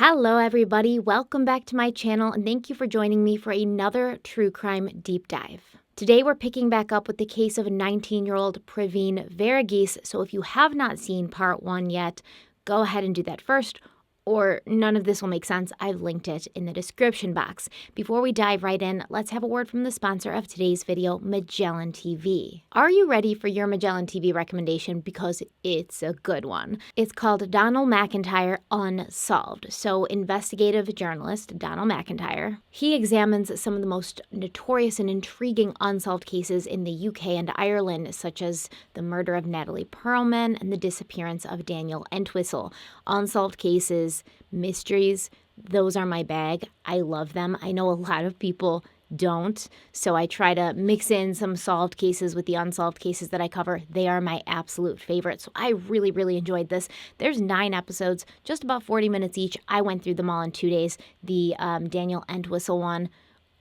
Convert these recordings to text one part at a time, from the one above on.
Hello, everybody. Welcome back to my channel, and thank you for joining me for another true crime deep dive. Today, we're picking back up with the case of a 19-year-old Pravin Verghese. So if you have not seen part 1 yet, go ahead and do that first, or none of this will make sense. I've linked it in the description box. Before we dive right in, let's have a word from the sponsor of today's video, Magellan TV. Are you ready for your Magellan TV recommendation? Because it's a good one. It's called Donald McIntyre Unsolved. So investigative journalist Donald McIntyre, he examines some of the most notorious and intriguing unsolved cases in the UK and Ireland, such as the murder of Natalie Perlman and the disappearance of Daniel Entwistle. Unsolved cases, mysteries, those are my bag. I love them. I know a lot of people don't, so I try to mix in some solved cases with the unsolved cases that I cover. They are my absolute favorite, so I really enjoyed this. There's 9 episodes, just about 40 minutes each. I went through them all in 2 days. The Daniel Entwistle one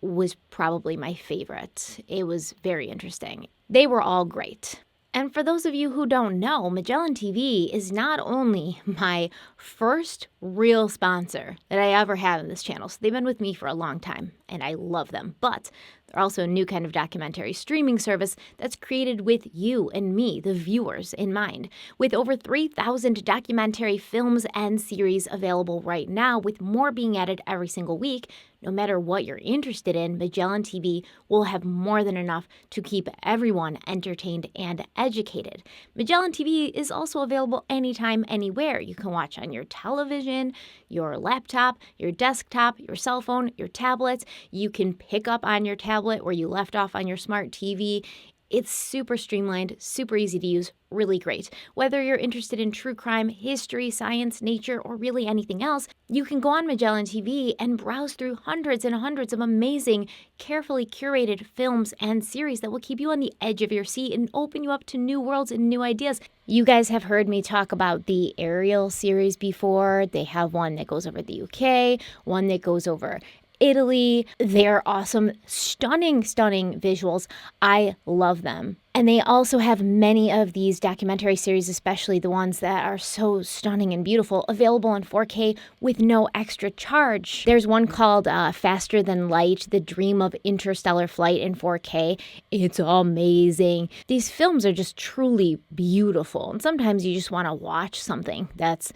was probably my favorite. It was very interesting. They were all great. And for those of you who don't know, Magellan TV is not only my first real sponsor that I ever had on this channel. So they've been with me for a long time, and I love them. But they're also a new kind of documentary streaming service that's created with you and me, the viewers, in mind. With over 3,000 documentary films and series available right now, with more being added every single week, no matter what you're interested in, Magellan TV will have more than enough to keep everyone entertained and educated. Magellan TV is also available anytime, anywhere. You can watch on your television, your laptop, your desktop, your cell phone, your tablets. You can pick up on your tablet where you left off on your smart TV. It's super streamlined, super easy to use, really great. Whether you're interested in true crime, history, science, nature, or really anything else, you can go on Magellan TV and browse through hundreds and hundreds of amazing, carefully curated films and series that will keep you on the edge of your seat and open you up to new worlds and new ideas. You guys have heard me talk about the Ariel series before. They have one that goes over the UK, one that goes over Italy. They're awesome, stunning visuals. I love them. And they also have many of these documentary series, especially the ones that are so stunning and beautiful, available in 4K with no extra charge. There's one called Faster Than Light, The Dream of Interstellar Flight in 4K. It's amazing. These films are just truly beautiful. And sometimes you just want to watch something that's,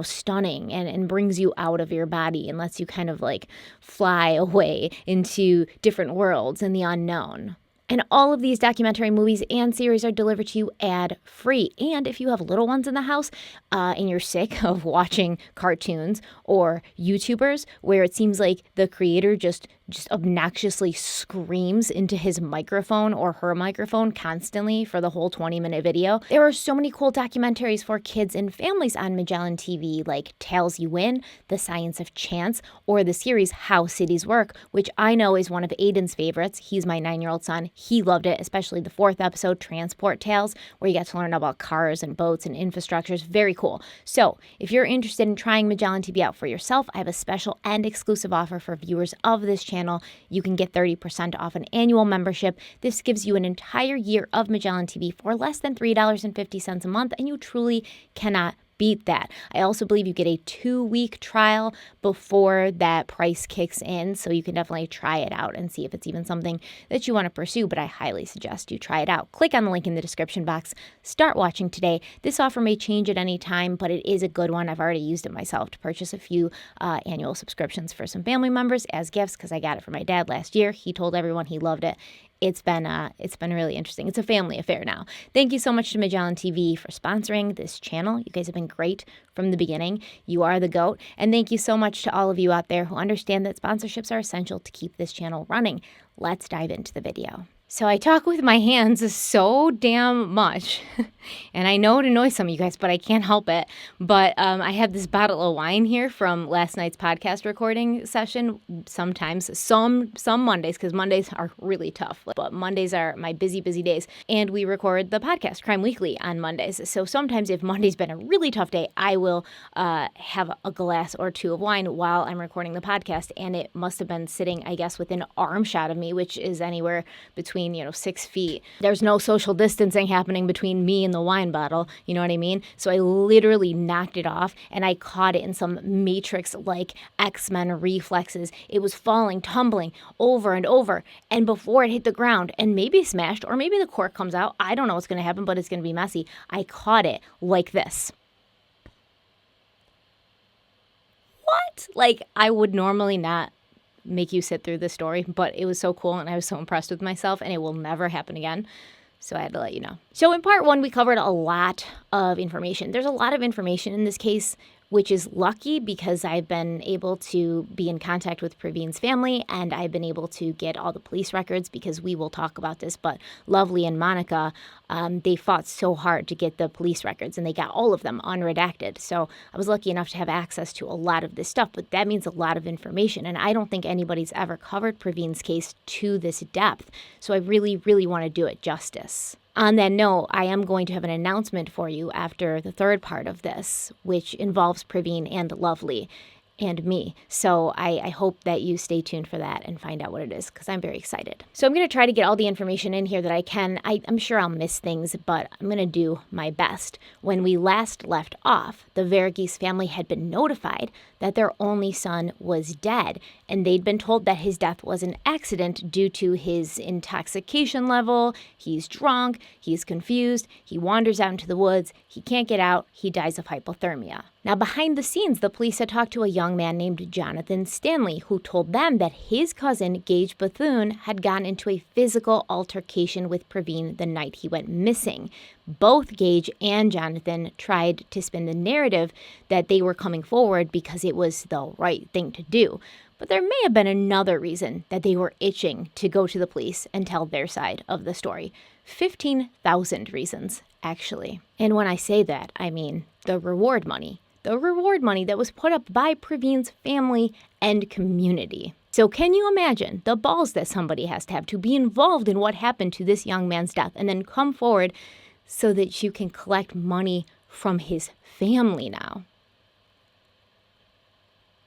stunning and brings you out of your body and lets you kind of like fly away into different worlds and the unknown. And all of these documentary movies and series are delivered to you ad-free. And if you have little ones in the house and you're sick of watching cartoons or YouTubers where it seems like the creator just obnoxiously screams into his microphone or her microphone constantly for the whole 20-minute video, there are so many cool documentaries for kids and families on Magellan TV, like Tales You Win, The Science of Chance, or the series How Cities Work, which I know is one of Aiden's favorites. He's my 9-year-old son. He loved it, especially the 4th episode, Transport Tales, where you get to learn about cars and boats and infrastructures. Very cool. So if you're interested in trying Magellan TV out for yourself, I have a special and exclusive offer for viewers of this channel. You can get 30% off an annual membership. This gives you an entire year of Magellan TV for less than $3.50 a month, and you truly cannot beat that. I also believe you get a 2-week trial before that price kicks in, so you can definitely try it out and see if it's even something that you want to pursue, but I highly suggest you try it out. Click on the link in the description box. Start watching today. This offer may change at any time, but it is a good one. I've already used it myself to purchase a few annual subscriptions for some family members as gifts because I got it for my dad last year. He told everyone he loved it. It's been really interesting. It's a family affair now. Thank you so much to Magellan TV for sponsoring this channel. You guys have been great from the beginning. You are the GOAT. And thank you so much to all of you out there who understand that sponsorships are essential to keep this channel running. Let's dive into the video. So I talk with my hands so damn much, and I know it annoys some of you guys, but I can't help it. But I have this bottle of wine here from last night's podcast recording session. Sometimes, some Mondays, because Mondays are really tough, but Mondays are my busy days, and we record the podcast, Crime Weekly, on Mondays. So sometimes if Monday's been a really tough day, I will have a glass or two of wine while I'm recording the podcast, and it must have been sitting, I guess, within arm shot of me, which is anywhere between between, 6 feet. There's no social distancing happening between me and the wine bottle. You know what I mean? So I literally knocked it off and I caught it in some Matrix-like X-Men reflexes. It was falling, tumbling over and over. And before it hit the ground and maybe smashed or maybe the cork comes out, I don't know what's going to happen, but it's going to be messy. I caught it like this. What? Like, I would normally not make you sit through this story, but it was so cool and I was so impressed with myself and it will never happen again. So I had to let you know. So in part one, we covered a lot of information. There's a lot of information in this case, which is lucky because I've been able to be in contact with Pravin's family and I've been able to get all the police records because we will talk about this. But Lovely and Monica, they fought so hard to get the police records and they got all of them unredacted. So I was lucky enough to have access to a lot of this stuff, but that means a lot of information. And I don't think anybody's ever covered Pravin's case to this depth. So I really, really want to do it justice. On that note, I am going to have an announcement for you after the third part of this, which involves Pravin and Lovely and me. So I hope that you stay tuned for that and find out what it is because I'm very excited. So I'm going to try to get all the information in here that I can. I'm sure I'll miss things, but I'm going to do my best. When we last left off, the Verghese family had been notified that their only son was dead, and they'd been told that his death was an accident due to his intoxication level. He's drunk, he's confused, he wanders out into the woods, he can't get out, he dies of hypothermia. Now, behind the scenes, the police had talked to a young man named Jonathan Stanley, who told them that his cousin, Gage Bethune, had gotten into a physical altercation with Pravin the night he went missing. Both Gage and Jonathan tried to spin the narrative that they were coming forward because it was the right thing to do. But there may have been another reason that they were itching to go to the police and tell their side of the story. 15,000 reasons, actually. And when I say that, I mean the reward money. The reward money that was put up by Pravin's family and community. So can you imagine the balls that somebody has to have to be involved in what happened to this young man's death and then come forward so that you can collect money from his family now?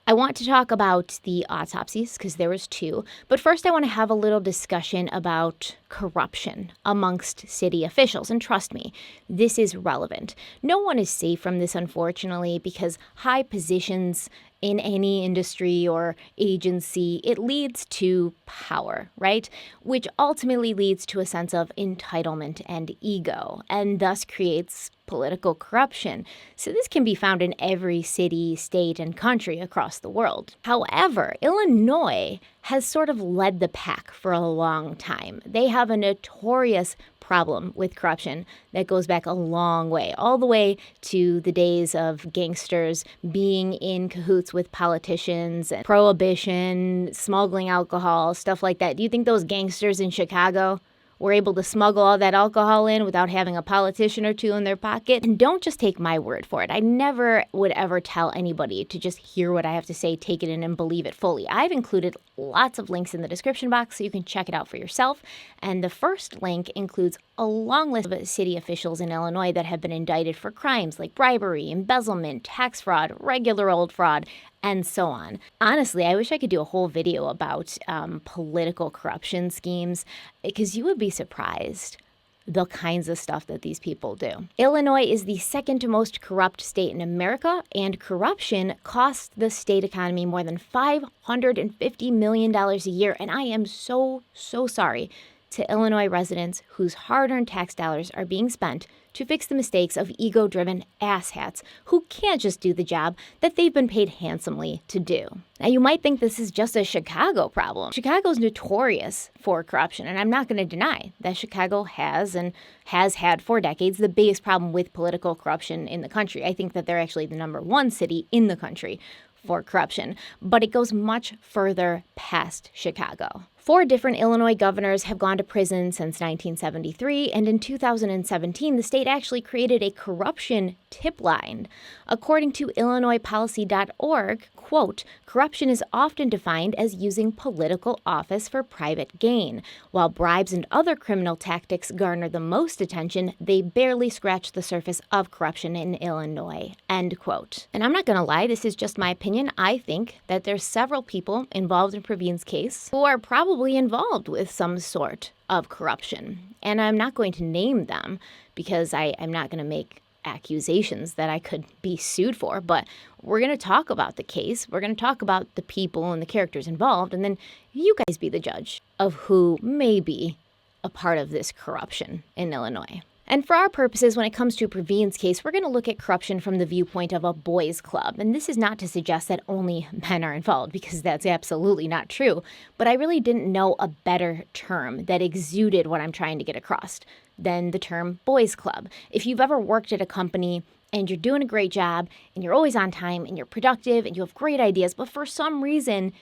I want to talk about the autopsies because there was 2, but first I want to have a little discussion about corruption amongst city officials. And trust me, this is relevant. No one is safe from this, unfortunately, because high positions in any industry or agency, it leads to power, right? Which ultimately leads to a sense of entitlement and ego, and thus creates political corruption. So this can be found in every city, state, and country across the world. However, Illinois has sort of led the pack for a long time. They have a notorious problem with corruption that goes back a long way, all the way to the days of gangsters being in cahoots with politicians, and prohibition, smuggling alcohol, stuff like that. Do you think those gangsters in Chicago were able to smuggle all that alcohol in without having a politician or 2 in their pocket? And don't just take my word for it. I never would ever tell anybody to just hear what I have to say, take it in, and believe it fully. I've included lots of links in the description box so you can check it out for yourself. And the first link includes a long list of city officials in Illinois that have been indicted for crimes like bribery, embezzlement, tax fraud, regular old fraud, and so on. Honestly, I wish I could do a whole video about political corruption schemes because you would be surprised the kinds of stuff that these people do. Illinois is the second most corrupt state in America, and corruption costs the state economy more than $550 million a year. And I am so sorry to Illinois residents whose hard-earned tax dollars are being spent to fix the mistakes of ego-driven asshats who can't just do the job that they've been paid handsomely to do. Now, you might think this is just a Chicago problem. Chicago's notorious for corruption, and I'm not going to deny that Chicago has and has had for decades the biggest problem with political corruption in the country. I think that they're actually the #1 city in the country for corruption, but it goes much further past Chicago. 4 different Illinois governors have gone to prison since 1973, and in 2017, the state actually created a corruption tip line. According to IllinoisPolicy.org, quote, corruption is often defined as using political office for private gain. While bribes and other criminal tactics garner the most attention, they barely scratch the surface of corruption in Illinois, end quote. And I'm not going to lie, this is just my opinion. I think that there's several people involved in Pravin's case who are probably involved with some sort of corruption. And I'm not going to name them because I'm not going to make accusations that I could be sued for, but we're going to talk about the case. We're going to talk about the people and the characters involved, and then you guys be the judge of who may be a part of this corruption in Illinois. And for our purposes, when it comes to Pravin's case, we're going to look at corruption from the viewpoint of a boys' club. And this is not to suggest that only men are involved, because that's absolutely not true. But I really didn't know a better term that exuded what I'm trying to get across than the term boys' club. If you've ever worked at a company and you're doing a great job and you're always on time and you're productive and you have great ideas, but for some reason,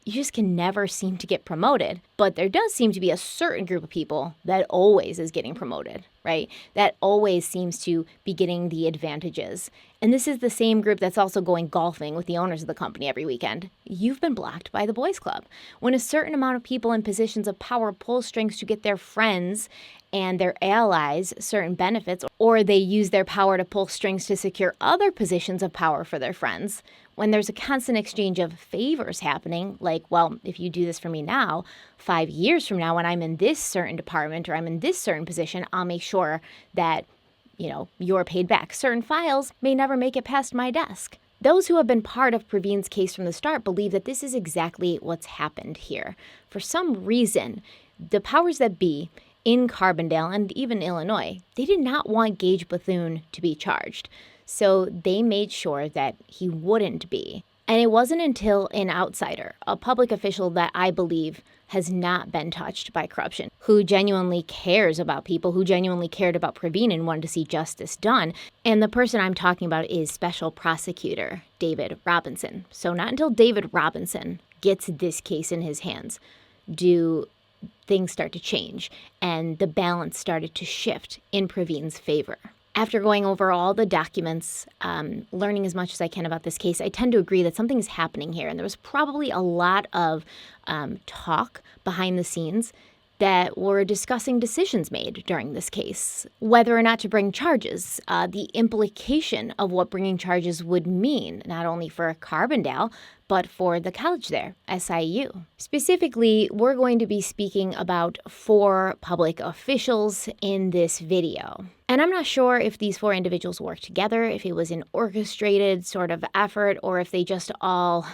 you just can never seem to get promoted. But there does seem to be a certain group of people that always is getting promoted, right? That always seems to be getting the advantages. And this is the same group that's also going golfing with the owners of the company every weekend. You've been blocked by the boys' club. When a certain amount of people in positions of power pull strings to get their friends and their allies certain benefits, or they use their power to pull strings to secure other positions of power for their friends, when there's a constant exchange of favors happening, like, well, if you do this for me now, 5 years from now when I'm in this certain department or I'm in this certain position, I'll make sure that, you're paid back. Certain files may never make it past my desk. Those who have been part of Pravin's case from the start believe that this is exactly what's happened here. For some reason, the powers that be in Carbondale and even Illinois, they did not want Gage Bethune to be charged. So they made sure that he wouldn't be. And it wasn't until an outsider, a public official that I believe has not been touched by corruption, who genuinely cares about people, who genuinely cared about Pravin and wanted to see justice done. And the person I'm talking about is Special Prosecutor David Robinson. So not until David Robinson gets this case in his hands do things start to change and the balance started to shift in Pravin's favor. After going over all the documents, learning as much as I can about this case, I tend to agree that something's happening here. And there was probably a lot of talk behind the scenes that were discussing decisions made during this case, whether or not to bring charges, the implication of what bringing charges would mean, not only for Carbondale, but for the college there, SIU. Specifically, we're going to be speaking about 4 public officials in this video. And I'm not sure if these 4 individuals worked together, if it was an orchestrated sort of effort, or if they just all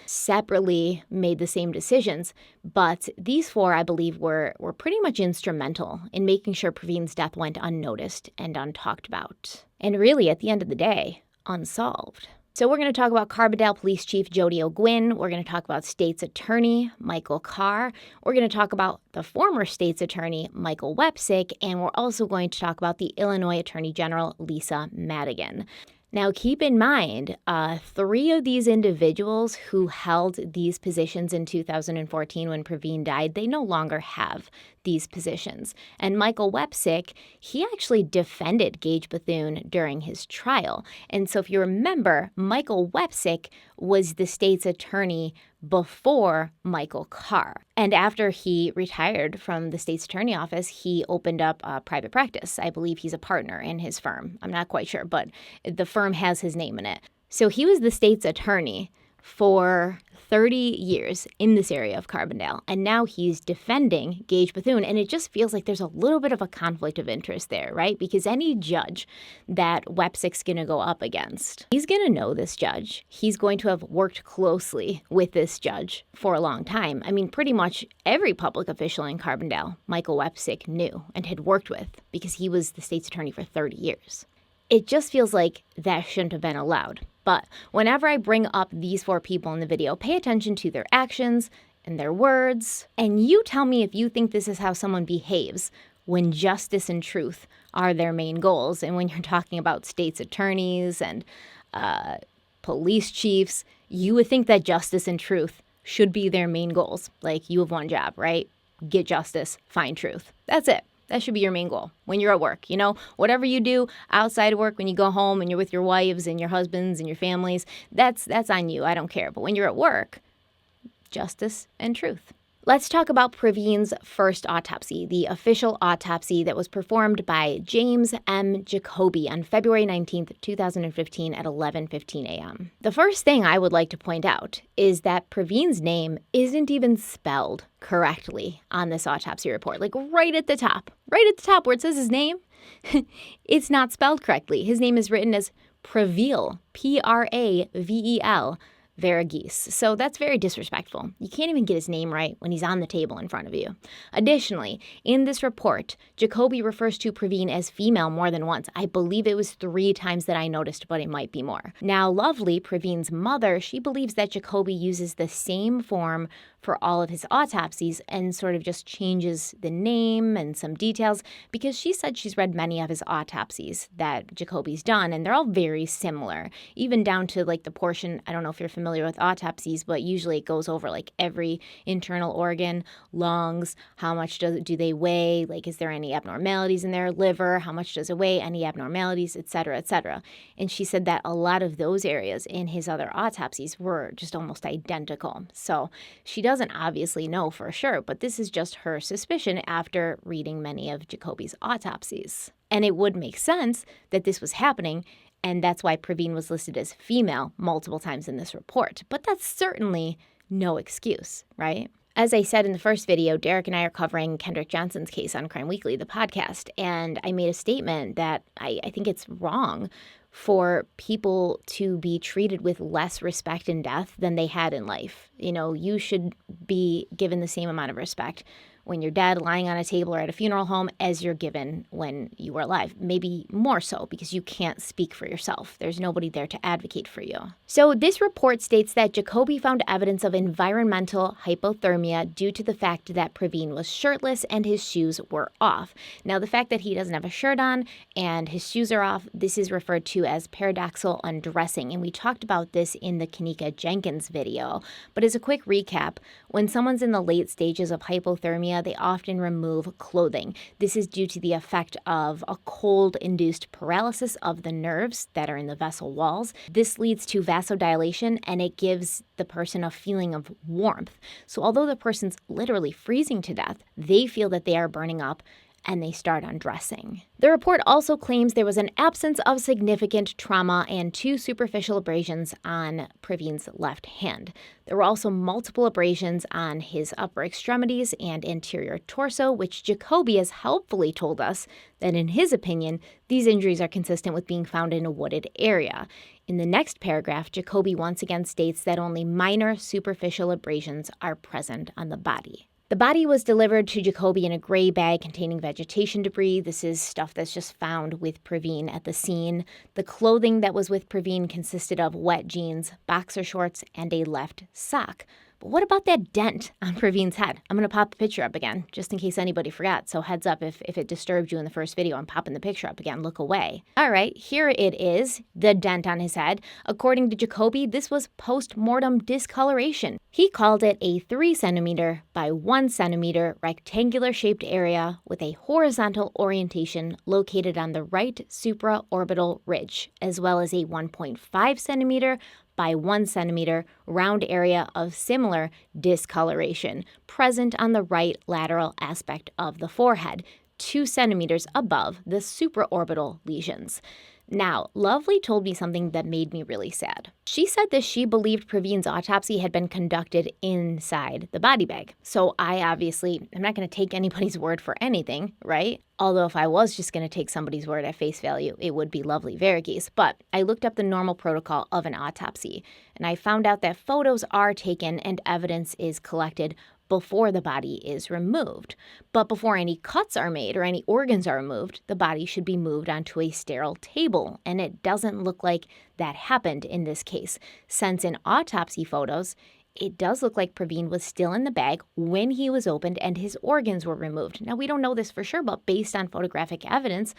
separately made the same decisions. But these 4, I believe, were pretty much instrumental in making sure Pravin's death went unnoticed and untalked about. And really, at the end of the day, unsolved. So we're going to talk about Carbondale Police Chief Jody O'Gwyn. We're going to talk about State's Attorney Michael Carr. We're going to talk about the former State's Attorney Michael Wepsick. And we're also going to talk about the Illinois Attorney General Lisa Madigan. Now, keep in mind, 3 of these individuals who held these positions in 2014 when Pravin died, they no longer have these positions. And Michael Wepsick, he actually defended Gage Bethune during his trial. And so if you remember, Michael Wepsick was the state's attorney before Michael Carr. And after he retired from the state's attorney office, he opened up a private practice. I believe he's a partner in his firm. I'm not quite sure, but the firm has his name in it. So he was the state's attorney for 30 years in this area of Carbondale, and now he's defending Gage Bethune, and it just feels like there's a little bit of a conflict of interest there, right? Because any judge that Wepsick's going to go up against, he's going to know this judge. He's going to have worked closely with this judge for a long time. I mean, pretty much every public official in Carbondale, Michael Wepsick knew and had worked with because he was the state's attorney for 30 years. It just feels like that shouldn't have been allowed. But whenever I bring up these 4 people in the video, pay attention to their actions and their words. And you tell me if you think this is how someone behaves when justice and truth are their main goals. And when you're talking about state's attorneys and police chiefs, you would think that justice and truth should be their main goals. Like, you have one job, right? Get justice, find truth. That's it. That should be your main goal when you're at work. Whatever you do outside of work, when you go home and you're with your wives and your husbands and your families, that's on you. I don't care. But when you're at work, justice and truth. Let's talk about Pravin's first autopsy, the official autopsy that was performed by James M. Jacoby on February 19th, 2015 at 11:15 a.m. The first thing I would like to point out is that Pravin's name isn't even spelled correctly on this autopsy report. Like right at the top where it says his name, it's not spelled correctly. His name is written as Pravil, Pravel, Verghese. So that's very disrespectful. You can't even get his name right when he's on the table in front of you. Additionally, in this report, Jacoby refers to Pravin as female more than once. I believe it was 3 times that I noticed, but it might be more. Now, Lovely, Pravin's mother, she believes that Jacoby uses the same form for all of his autopsies and sort of just changes the name and some details because she said she's read many of his autopsies that Jacoby's done, and they're all very similar, even down to like the portion, I don't know if you're familiar with autopsies, but usually it goes over like every internal organ, lungs, how much do they weigh, like is there any abnormalities in their liver, how much does it weigh, any abnormalities, etc., etc. And she said that a lot of those areas in his other autopsies were just almost identical. So she doesn't obviously know for sure, but this is just her suspicion after reading many of Jacoby's autopsies. And it would make sense that this was happening, and that's why Pravin was listed as female multiple times in this report. But that's certainly no excuse, right? As I said in the first video, Derek and I are covering Kendrick Johnson's case on Crime Weekly, the podcast, and I made a statement that I think it's wrong for people to be treated with less respect in death than they had in life. You should be given the same amount of respect when you're dead, lying on a table or at a funeral home, as you're given when you were alive. Maybe more so because you can't speak for yourself. There's nobody there to advocate for you. So this report states that Jacoby found evidence of environmental hypothermia due to the fact that Pravin was shirtless and his shoes were off. Now, the fact that he doesn't have a shirt on and his shoes are off, this is referred to as paradoxal undressing. And we talked about this in the Kanika Jenkins video. But as a quick recap, when someone's in the late stages of hypothermia, they often remove clothing. This is due to the effect of a cold-induced paralysis of the nerves that are in the vessel walls. This leads to vasodilation, and it gives the person a feeling of warmth. So although the person's literally freezing to death, they feel that they are burning up, and they start undressing. The report also claims there was an absence of significant trauma and 2 superficial abrasions on Pravin's left hand. There were also multiple abrasions on his upper extremities and anterior torso, which Jacoby has helpfully told us that in his opinion, these injuries are consistent with being found in a wooded area. In the next paragraph, Jacoby once again states that only minor superficial abrasions are present on the body. The body was delivered to Jacoby in a gray bag containing vegetation debris. This is stuff that's just found with Pravin at the scene. The clothing that was with Pravin consisted of wet jeans, boxer shorts, and a left sock. But what about that dent on Pravin's head? I'm going to pop the picture up again, just in case anybody forgot. So heads up if it disturbed you in the first video, I'm popping the picture up again. Look away. All right, here it is, the dent on his head. According to Jacoby, this was post-mortem discoloration. He called it a 3 centimeter by 1 centimeter rectangular-shaped area with a horizontal orientation located on the right supraorbital ridge, as well as a 1.5 centimeter by 1 centimeter round area of similar discoloration present on the right lateral aspect of the forehead, 2 centimeters above the supraorbital lesions. Now, Lovely told me something that made me really sad. She said that she believed Pravin's autopsy had been conducted inside the body bag. So I'm not going to take anybody's word for anything, right? Although if I was just going to take somebody's word at face value, it would be Lovely Verghese. But I looked up the normal protocol of an autopsy, and I found out that photos are taken and evidence is collected before the body is removed. But before any cuts are made or any organs are removed, the body should be moved onto a sterile table. And it doesn't look like that happened in this case, since in autopsy photos, it does look like Pravin was still in the bag when he was opened and his organs were removed. Now, we don't know this for sure, but based on photographic evidence,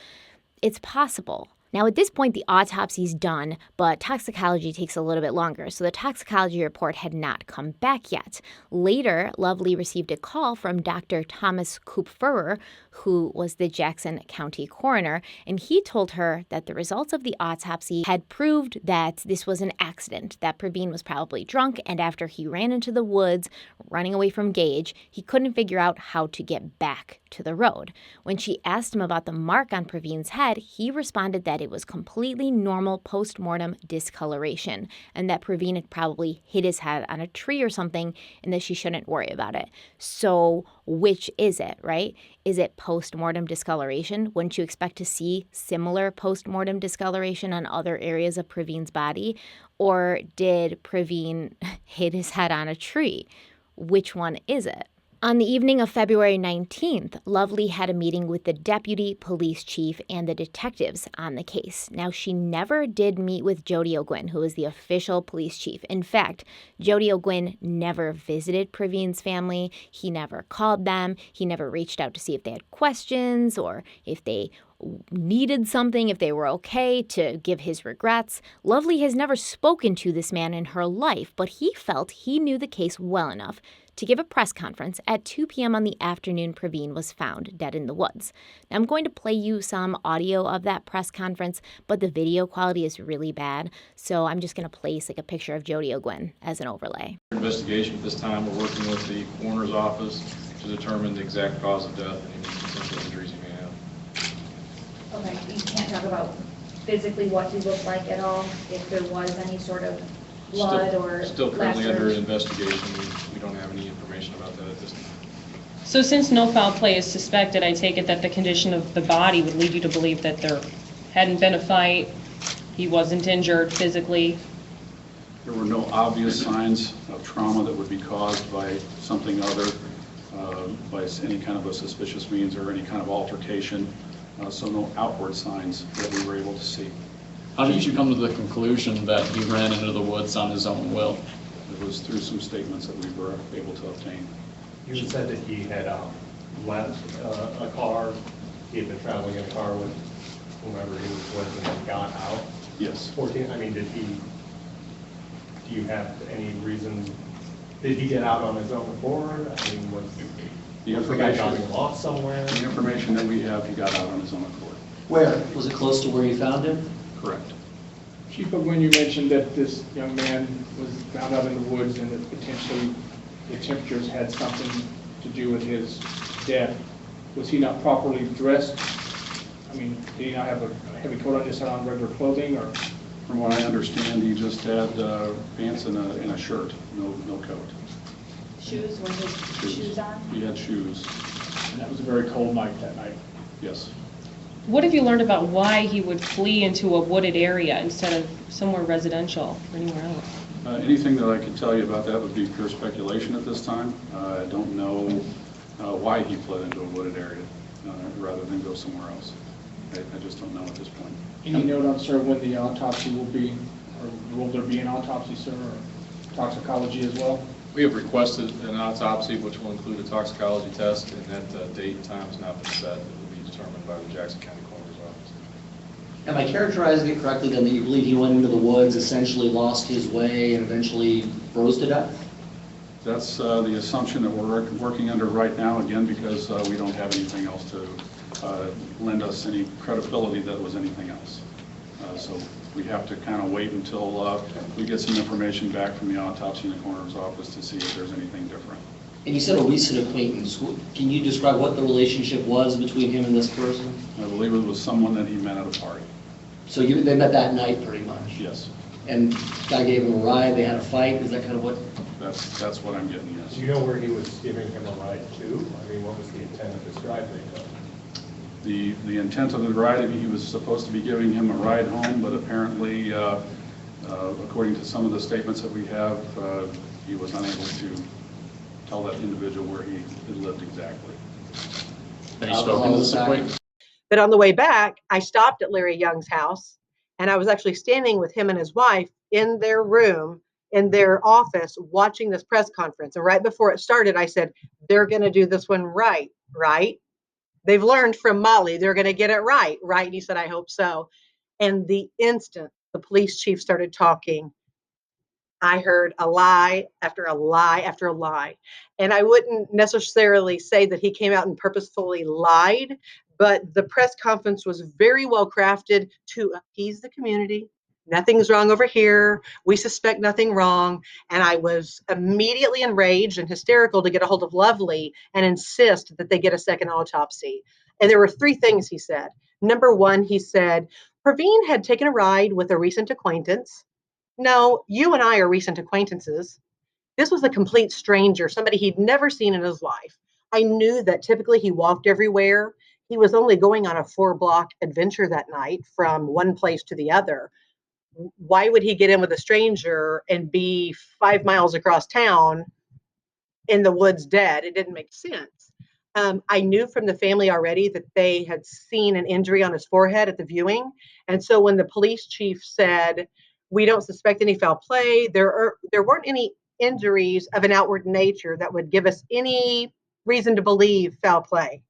it's possible. Now, at this point, the autopsy's done, but toxicology takes a little bit longer, so the toxicology report had not come back yet. Later, Lovely received a call from Dr. Thomas Kupferer, who was the Jackson County coroner, and he told her that the results of the autopsy had proved that this was an accident, that Pravin was probably drunk, and after he ran into the woods, running away from Gage, he couldn't figure out how to get back to the road. When she asked him about the mark on Pravin's head, he responded that it was completely normal post-mortem discoloration and that Pravin had probably hit his head on a tree or something and that she shouldn't worry about it. So which is it, right? Is it post-mortem discoloration? Wouldn't you expect to see similar post-mortem discoloration on other areas of Pravin's body? Or did Pravin hit his head on a tree? Which one is it? On the evening of February 19th, Lovely had a meeting with the deputy police chief and the detectives on the case. Now, she never did meet with Jody O'Gwyn, who was the official police chief. In fact, Jody O'Gwyn never visited Pravin's family. He never called them. He never reached out to see if they had questions or if they needed something, if they were okay, to give his regrets. Lovely has never spoken to this man in her life, but he felt he knew the case well enough to give a press conference at 2 p.m. on the afternoon Pravin was found dead in the woods. Now, I'm going to play you some audio of that press conference, but the video quality is really bad, so I'm just going to place like a picture of Jody O'Gwyn as an overlay. Investigation at this time, we're working with the coroner's office to determine the exact cause of death and any potential injuries he may have. Okay, you can't talk about physically what he looked like at all, if there was any sort of blood or still currently laceration. under investigation. We don't have any information about that at this time. So since no foul play is suspected, I take it that the condition of the body would lead you to believe that there hadn't been a fight, he wasn't injured physically? There were no obvious signs of trauma that would be caused by something other, by any kind of a suspicious means or any kind of altercation, so no outward signs that we were able to see. How did you come to the conclusion that he ran into the woods on his own will? It was through some statements that we were able to obtain. You said that he had left a car, he had been traveling in a car with whomever he was with and then got out? Yes. 14, I mean, do you have any reason, did he get out on his own accord? I mean, was the guy driving lost somewhere? The information that we have, he got out on his own accord. Where? Was it close to where you found him? Correct. Chief, but when you mentioned that this young man was found out in the woods and that potentially the temperatures had something to do with his death, was he not properly dressed? I mean, did he not have a heavy coat on, just had on regular clothing, or? From what I understand, he just had pants and a shirt, no coat. Shoes, were his shoes on? He had shoes. And that was a very cold night that night. Yes. What have you learned about why he would flee into a wooded area instead of somewhere residential or anywhere else? Anything that I could tell you about that would be pure speculation at this time. I don't know why he fled into a wooded area rather than go somewhere else. I just don't know at this point. Any note on, sir, when the autopsy will be, or will there be an autopsy, sir, or toxicology as well? We have requested an autopsy, which will include a toxicology test, and that date and time has not been set. It will be determined by the Jackson County Coroner's Office. Am I characterizing it correctly then that you believe he went into the woods, essentially lost his way, and eventually froze to death? That's the assumption that we're working under right now, again, because we don't have anything else to lend us any credibility that it was anything else. So we have to kind of wait until we get some information back from the autopsy in the coroner's office to see if there's anything different. And you said a recent acquaintance. Can you describe what the relationship was between him and this person? I believe it was someone that he met at a party. So they met that night pretty much? Yes. And guy gave him a ride, they had a fight, is that kind of what? That's what I'm getting, yes. Do you know where he was giving him a ride to? I mean, what was the intent of this drive they took? The intent of the ride, he was supposed to be giving him a ride home, but apparently, according to some of the statements that we have, he was unable to tell that individual where he had lived exactly. Have you spoken to this acquaintance? But on the way back, I stopped at Larry Young's house, and I was actually standing with him and his wife in their room, in their office, watching this press conference. And right before it started, I said, they're going to do this one right, right? They've learned from Molly. They're going to get it right, right? And he said, I hope so. And the instant the police chief started talking, I heard a lie after a lie after a lie. And I wouldn't necessarily say that he came out and purposefully lied, but the press conference was very well crafted to appease the community. Nothing's wrong over here. We suspect nothing wrong. And I was immediately enraged and hysterical to get a hold of Lovely and insist that they get a second autopsy. And there were three things he said. Number one, he said, Pravin had taken a ride with a recent acquaintance. No, you and I are recent acquaintances. This was a complete stranger, somebody he'd never seen in his life. I knew that typically he walked everywhere. He was only going on a 4-block adventure that night from one place to the other. Why would he get in with a stranger and be 5 miles across town in the woods dead? It didn't make sense. I knew from the family already that they had seen an injury on his forehead at the viewing. And so when the police chief said, we don't suspect any foul play, there weren't any injuries of an outward nature that would give us any reason to believe foul play.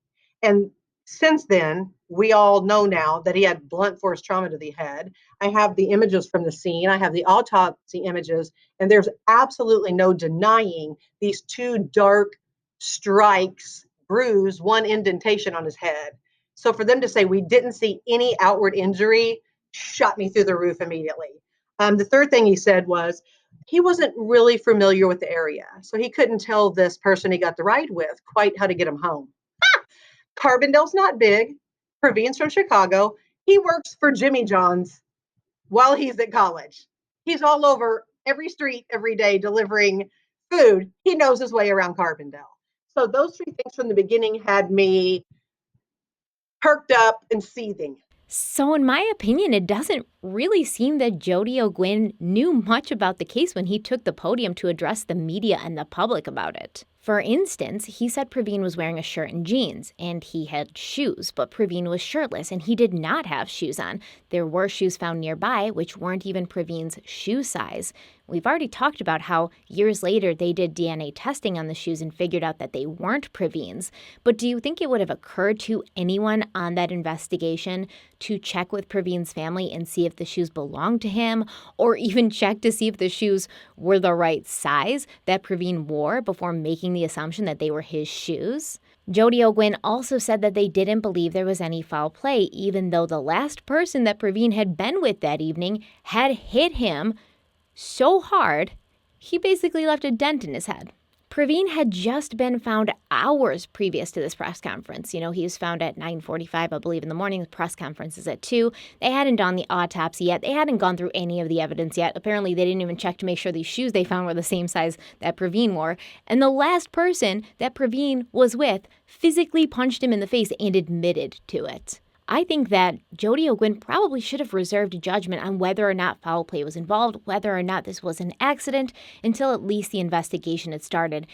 And since then, we all know now that he had blunt force trauma to the head. I have the images from the scene. I have the autopsy images, and there's absolutely no denying these 2 dark strikes, bruise, 1 indentation on his head. So for them to say we didn't see any outward injury shot me through the roof immediately. The third thing he said was he wasn't really familiar with the area, so he couldn't tell this person he got the ride with quite how to get him home. Carbondale's not big. Pravin's from Chicago. He works for Jimmy John's while he's at college. He's all over every street every day delivering food. He knows his way around Carbondale. So those 3 things from the beginning had me perked up and seething. So in my opinion, it doesn't really seem that Jody O'Gwyn knew much about the case when he took the podium to address the media and the public about it. For instance, he said Pravin was wearing a shirt and jeans, and he had shoes, but Pravin was shirtless, and he did not have shoes on. There were shoes found nearby, which weren't even Pravin's shoe size. We've already talked about how years later they did DNA testing on the shoes and figured out that they weren't Pravin's. But do you think it would have occurred to anyone on that investigation to check with Pravin's family and see if the shoes belonged to him, or even check to see if the shoes were the right size that Pravin wore before making the assumption that they were his shoes? Jody O'Gwyn also said that they didn't believe there was any foul play, even though the last person that Pravin had been with that evening had hit him so hard, he basically left a dent in his head. Pravin had just been found hours previous to this press conference. You know, he was found at 9:45, I believe, in the morning. The press conference is at 2. They hadn't done the autopsy yet. They hadn't gone through any of the evidence yet. Apparently, they didn't even check to make sure these shoes they found were the same size that Pravin wore. And the last person that Pravin was with physically punched him in the face and admitted to it. I think that Jody O'Gwyn probably should have reserved judgment on whether or not foul play was involved, whether or not this was an accident, until at least the investigation had started.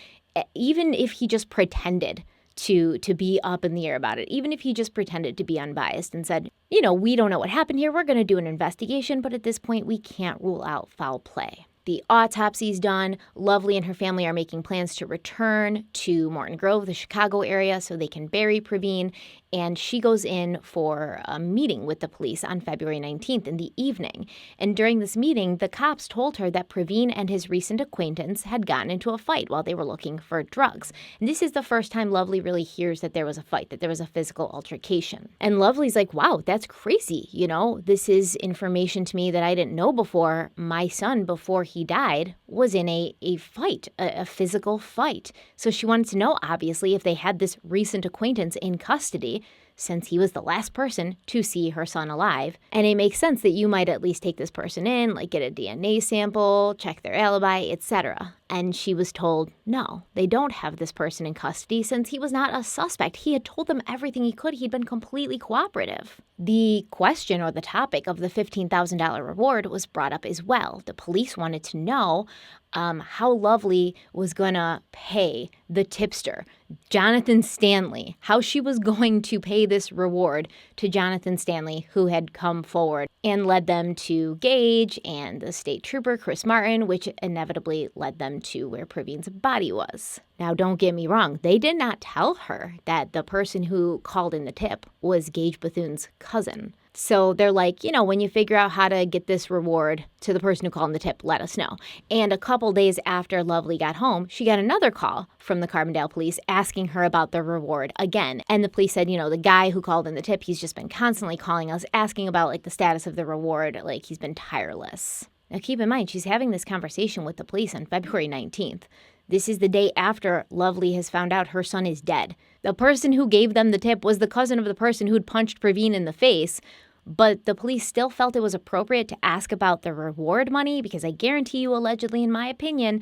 Even if he just pretended to be up in the air about it, even if he just pretended to be unbiased and said, you know, we don't know what happened here, we're going to do an investigation, but at this point we can't rule out foul play. The autopsy's done. Lovely and her family are making plans to return to Morton Grove, the Chicago area, so they can bury Pravin. And she goes in for a meeting with the police on February 19th in the evening. And during this meeting, the cops told her that Pravin and his recent acquaintance had gotten into a fight while they were looking for drugs. And this is the first time Lovely really hears that there was a fight, that there was a physical altercation. And Lovely's like, wow, that's crazy. You know, this is information to me that I didn't know before. My son, before he died, was in a fight, a physical fight. So she wanted to know, obviously, if they had this recent acquaintance in custody, since he was the last person to see her son alive. And it makes sense that you might at least take this person in, like get a DNA sample, check their alibi, etc. And she was told, no, they don't have this person in custody since he was not a suspect. He had told them everything he could. He'd been completely cooperative. The question or the topic of the $15,000 reward was brought up as well. The police wanted to know how Lovely was going to pay the tipster, Jonathan Stanley, how she was going to pay this reward to Jonathan Stanley, who had come forward and led them to Gage and the state trooper, Chris Martin, which inevitably led them to where Pravin's body was. Now, don't get me wrong. They did not tell her that the person who called in the tip was Gage Bethune's cousin. So they're like, when you figure out how to get this reward to the person who called in the tip, let us know. And a couple days after Lovely got home, she got another call from the Carbondale police asking her about the reward again. And the police said, the guy who called in the tip, he's just been constantly calling us, asking about like the status of the reward. Like he's been tireless. Now keep in mind, she's having this conversation with the police on February 19th. This is the day after Lovely has found out her son is dead. The person who gave them the tip was the cousin of the person who'd punched Pravin in the face, but the police still felt it was appropriate to ask about the reward money because I guarantee you, allegedly, in my opinion,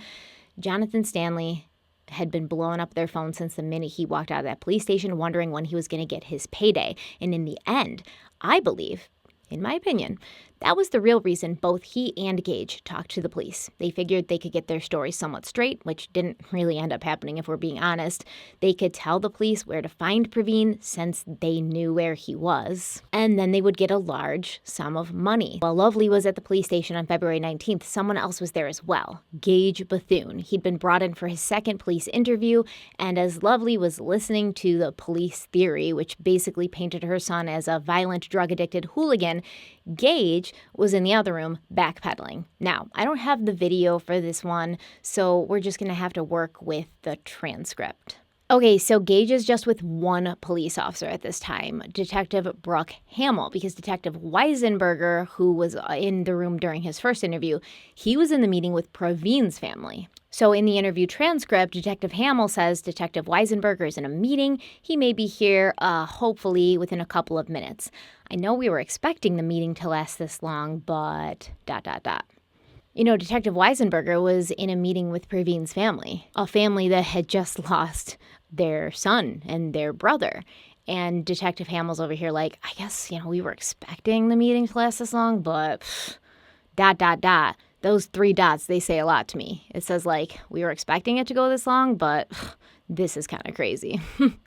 Jonathan Stanley had been blowing up their phone since the minute he walked out of that police station, wondering when he was going to get his payday. And in the end, I believe, in my opinion, that was the real reason both he and Gage talked to the police. They figured they could get their story somewhat straight, which didn't really end up happening if we're being honest. They could tell the police where to find Pravin since they knew where he was, and then they would get a large sum of money. While Lovely was at the police station on February 19th, someone else was there as well, Gage Bethune. He'd been brought in for his second police interview, and as Lovely was listening to the police theory, which basically painted her son as a violent, drug-addicted hooligan, Gage was in the other room backpedaling. Now, I don't have the video for this one, so we're just going to have to work with the transcript. Okay, so Gage is just with one police officer at this time, Detective Brooke Hamill, because Detective Weisenberger, who was in the room during his first interview, he was in the meeting with Pravin's family. So in the interview transcript, Detective Hamill says Detective Weisenberger is in a meeting. He may be here, hopefully, within a couple of minutes. I know we were expecting the meeting to last this long, but ... Detective Weisenberger was in a meeting with Pravin's family, a family that had just lost their son and their brother. And Detective Hamill's over here like, I guess, we were expecting the meeting to last this long, but ... Those 3 dots, they say a lot to me. It says, like, we were expecting it to go this long, but this is kind of crazy.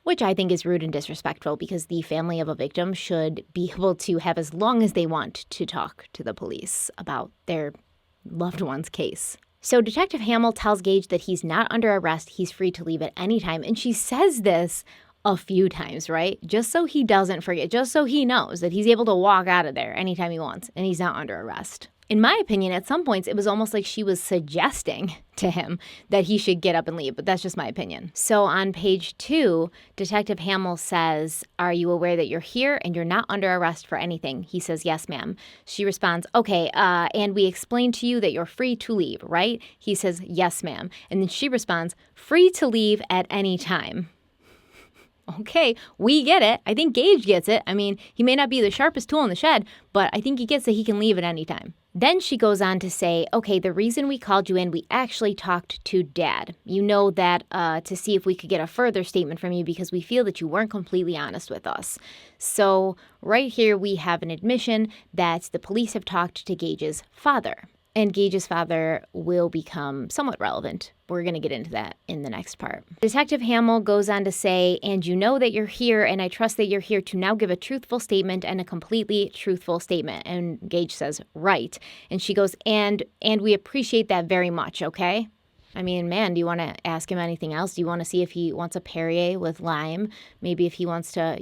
Which I think is rude and disrespectful because the family of a victim should be able to have as long as they want to talk to the police about their loved one's case. So Detective Hamill tells Gage that he's not under arrest, he's free to leave at any time. And she says this a few times, right? Just so he doesn't forget, just so he knows that he's able to walk out of there anytime he wants and he's not under arrest. In my opinion, at some points, it was almost like she was suggesting to him that he should get up and leave, but that's just my opinion. So on page 2, Detective Hamill says, "Are you aware that you're here and you're not under arrest for anything?" He says, "Yes, ma'am." She responds, "Okay, and we explained to you that you're free to leave, right?" He says, "Yes, ma'am." And then she responds, "Free to leave at any time." Okay, we get it. I think Gage gets it. I mean, he may not be the sharpest tool in the shed, but I think he gets that he can leave at any time. Then she goes on to say, okay, the reason we called you in, we actually talked to Dad. You know that to see if we could get a further statement from you because we feel that you weren't completely honest with us. So right here we have an admission that the police have talked to Gage's father. And Gage's father will become somewhat relevant. We're going to get into that in the next part. Detective Hamill goes on to say, and you know that you're here, and I trust that you're here to now give a truthful statement and a completely truthful statement. And Gage says, right. And she goes, and we appreciate that very much, okay? I mean, man, do you want to ask him anything else? Do you want to see if he wants a Perrier with lime? Maybe if he wants to,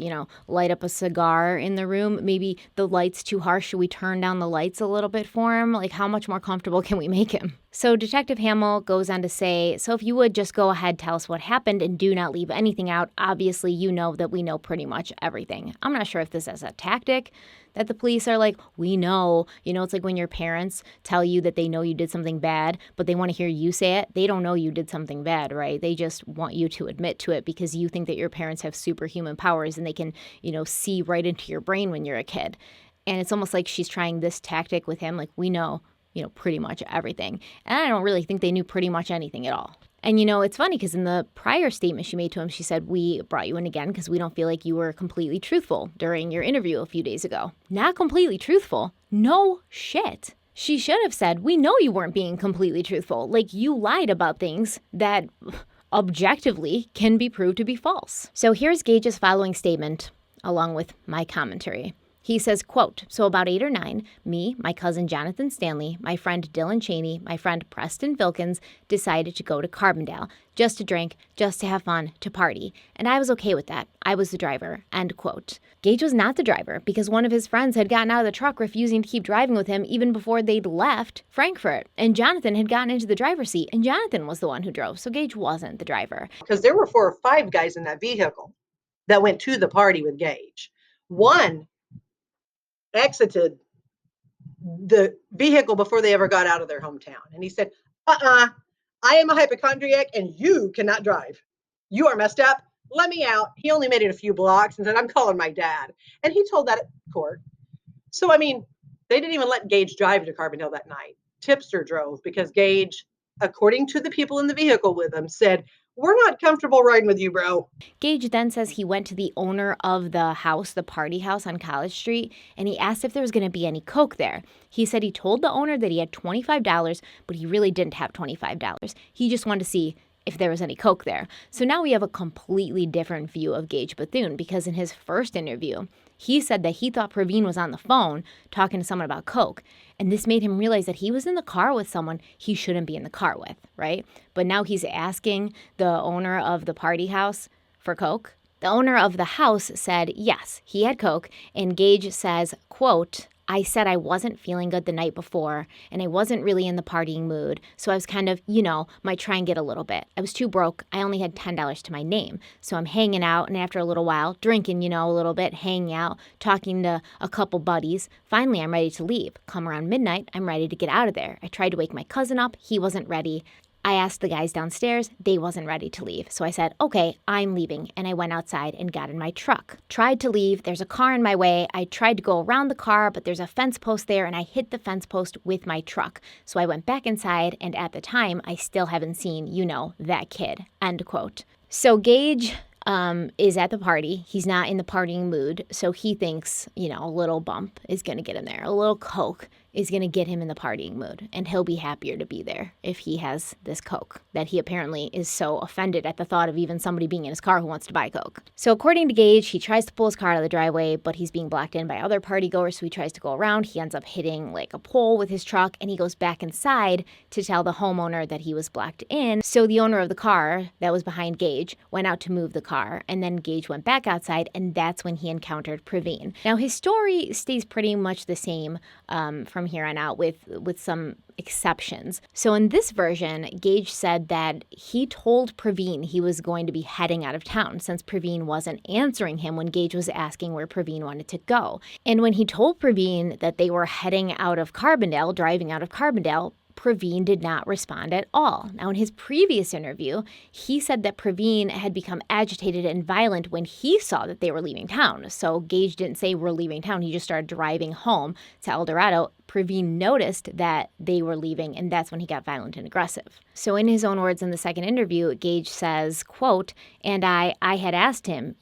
light up a cigar in the room? Maybe the light's too harsh. Should we turn down the lights a little bit for him? Like, how much more comfortable can we make him? So Detective Hamill goes on to say, so if you would just go ahead, tell us what happened and do not leave anything out. Obviously, you know that we know pretty much everything. I'm not sure if this is a tactic that the police are like, we know. It's like when your parents tell you that they know you did something bad, but they want to hear you say it. They don't know you did something bad, right? They just want you to admit to it because you think that your parents have superhuman powers and they can, see right into your brain when you're a kid. And it's almost like she's trying this tactic with him, like, we know, pretty much everything. And I don't really think they knew pretty much anything at all. And, it's funny because in the prior statement she made to him, she said, we brought you in again because we don't feel like you were completely truthful during your interview a few days ago. Not completely truthful? No shit. She should have said, we know you weren't being completely truthful. Like, you lied about things that objectively can be proved to be false. So here's Gage's following statement, along with my commentary. He says, quote, so about 8 or 9, me, my cousin Jonathan Stanley, my friend Dylan Cheney, my friend Preston Vilkins decided to go to Carbondale just to drink, just to have fun, to party. And I was okay with that. I was the driver, end quote. Gage was not the driver because one of his friends had gotten out of the truck refusing to keep driving with him even before they'd left Frankfurt. And Jonathan had gotten into the driver's seat and Jonathan was the one who drove. So Gage wasn't the driver. Because there were 4 or 5 guys in that vehicle that went to the party with Gage. One exited the vehicle before they ever got out of their hometown. And he said, I am a hypochondriac and you cannot drive. You are messed up. Let me out. He only made it a few blocks and said, I'm calling my dad. And he told that at court. So, I mean, they didn't even let Gage drive to Carbondale that night. Tipster drove because Gage, according to the people in the vehicle with him, said, we're not comfortable riding with you, bro. Gage then says he went to the owner of the house, the party house on College Street, and he asked if there was going to be any Coke there. He said he told the owner that he had $25, but he really didn't have $25. He just wanted to see if there was any Coke there. So now we have a completely different view of Gage Bethune because in his first interview, he said that he thought Pravin was on the phone talking to someone about Coke. And this made him realize that he was in the car with someone he shouldn't be in the car with, right? But now he's asking the owner of the party house for Coke. The owner of the house said, yes, he had Coke. And Gage says, quote, I said I wasn't feeling good the night before and I wasn't really in the partying mood. So I was kind of, might try and get a little bit. I was too broke. I only had $10 to my name. So I'm hanging out and after a little while, drinking, a little bit, hanging out, talking to a couple buddies. Finally, I'm ready to leave. Come around midnight, I'm ready to get out of there. I tried to wake my cousin up. He wasn't ready. I asked the guys downstairs, they wasn't ready to leave. So I said, okay, I'm leaving. And I went outside and got in my truck. Tried to leave, there's a car in my way. I tried to go around the car, but there's a fence post there and I hit the fence post with my truck. So I went back inside and at the time, I still haven't seen, that kid, end quote. So Gage is at the party. He's not in the partying mood. So he thinks, a little bump is going to get him there. A little Coke is going to get him in the partying mood. And he'll be happier to be there if he has this Coke that he apparently is so offended at the thought of even somebody being in his car who wants to buy Coke. So according to Gage, he tries to pull his car out of the driveway, but he's being blocked in by other partygoers. So he tries to go around. He ends up hitting like a pole with his truck and he goes back inside to tell the homeowner that he was blocked in. So the owner of the car that was behind Gage went out to move the car and then Gage went back outside and that's when he encountered Pravin. Now his story stays pretty much the same from here on out with some exceptions. So in this version, Gage said that he told Pravin he was going to be heading out of town since Pravin wasn't answering him when Gage was asking where Pravin wanted to go. And when he told Pravin that they were heading out of Carbondale, driving out of Carbondale, Pravin did not respond at all. Now, in his previous interview, he said that Pravin had become agitated and violent when he saw that they were leaving town. So Gage didn't say we're leaving town. He just started driving home to El Dorado. Pravin noticed that they were leaving, and that's when he got violent and aggressive. So in his own words in the second interview, Gage says, quote, and I had asked him,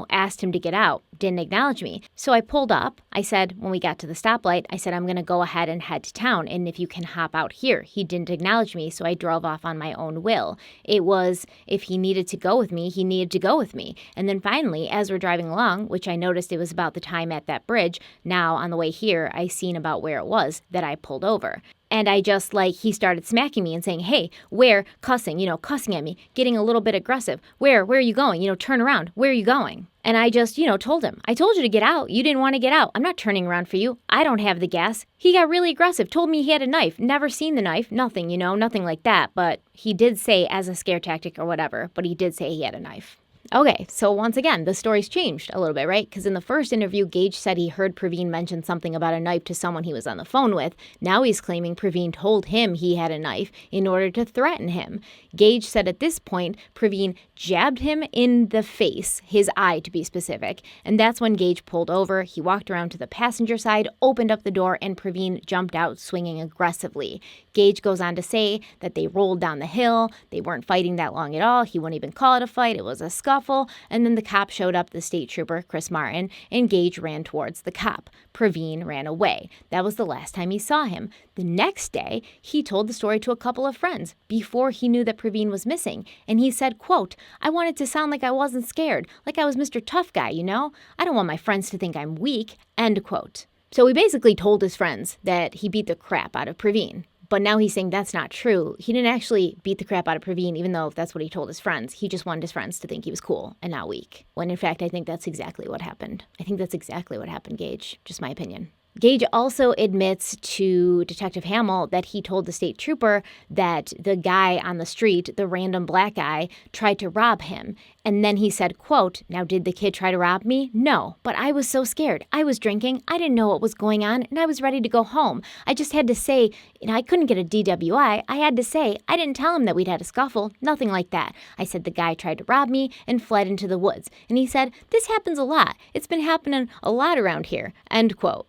asked him to get out, didn't acknowledge me. So I pulled up. I said, when we got to the stoplight, I said, I'm going to go ahead and head to town, and if you can hop out here. He didn't acknowledge me, so I drove off on my own will. It was, if he needed to go with me, he needed to go with me. And then finally, as we're driving along, which I noticed it was about the time at that bridge, now on the way here, I seen about where it was that I pulled over. And I just he started smacking me and saying, hey, where, cussing at me, getting a little bit aggressive. Where are you going? Turn around. Where are you going? And I just, told him, I told you to get out. You didn't want to get out. I'm not turning around for you. I don't have the gas. He got really aggressive, told me he had a knife. Never seen the knife. Nothing, nothing like that. But he did say as a scare tactic or whatever, but he did say he had a knife. Okay, so once again, the story's changed a little bit, right? Because in the first interview, Gage said he heard Pravin mention something about a knife to someone he was on the phone with. Now he's claiming Pravin told him he had a knife in order to threaten him. Gage said at this point, Pravin jabbed him in the face, his eye to be specific, and that's when Gage pulled over. He walked around to the passenger side, opened up the door, and Pravin jumped out swinging aggressively. Gage goes on to say that they rolled down the hill. They weren't fighting that long at all. He wouldn't even call it a fight. It was a scuffle. scuffle, and then the cop showed up, the state trooper, Chris Martin, and Gage ran towards the cop. Pravin ran away. That was the last time he saw him. The next day, he told the story to a couple of friends before he knew that Pravin was missing. And he said, quote, "I wanted to sound like I wasn't scared, like I was Mr. Tough Guy, you know? I don't want my friends to think I'm weak," end quote. So he basically told his friends that he beat the crap out of Pravin. But now he's saying that's not true. He didn't actually beat the crap out of Pravin, even though that's what he told his friends. He just wanted his friends to think he was cool and not weak. When in fact, I think that's exactly what happened. I think that's exactly what happened, Gage. Just my opinion. Gage also admits to Detective Hamill that he told the state trooper that the guy on the street, the random black guy, tried to rob him. And then he said, quote, "Now, did the kid try to rob me? No, but I was so scared. I was drinking. I didn't know what was going on, and I was ready to go home. I just had to say, I couldn't get a DWI. I had to say, I didn't tell him that we'd had a scuffle. Nothing like that. I said the guy tried to rob me and fled into the woods. And he said, this happens a lot. It's been happening a lot around here," end quote.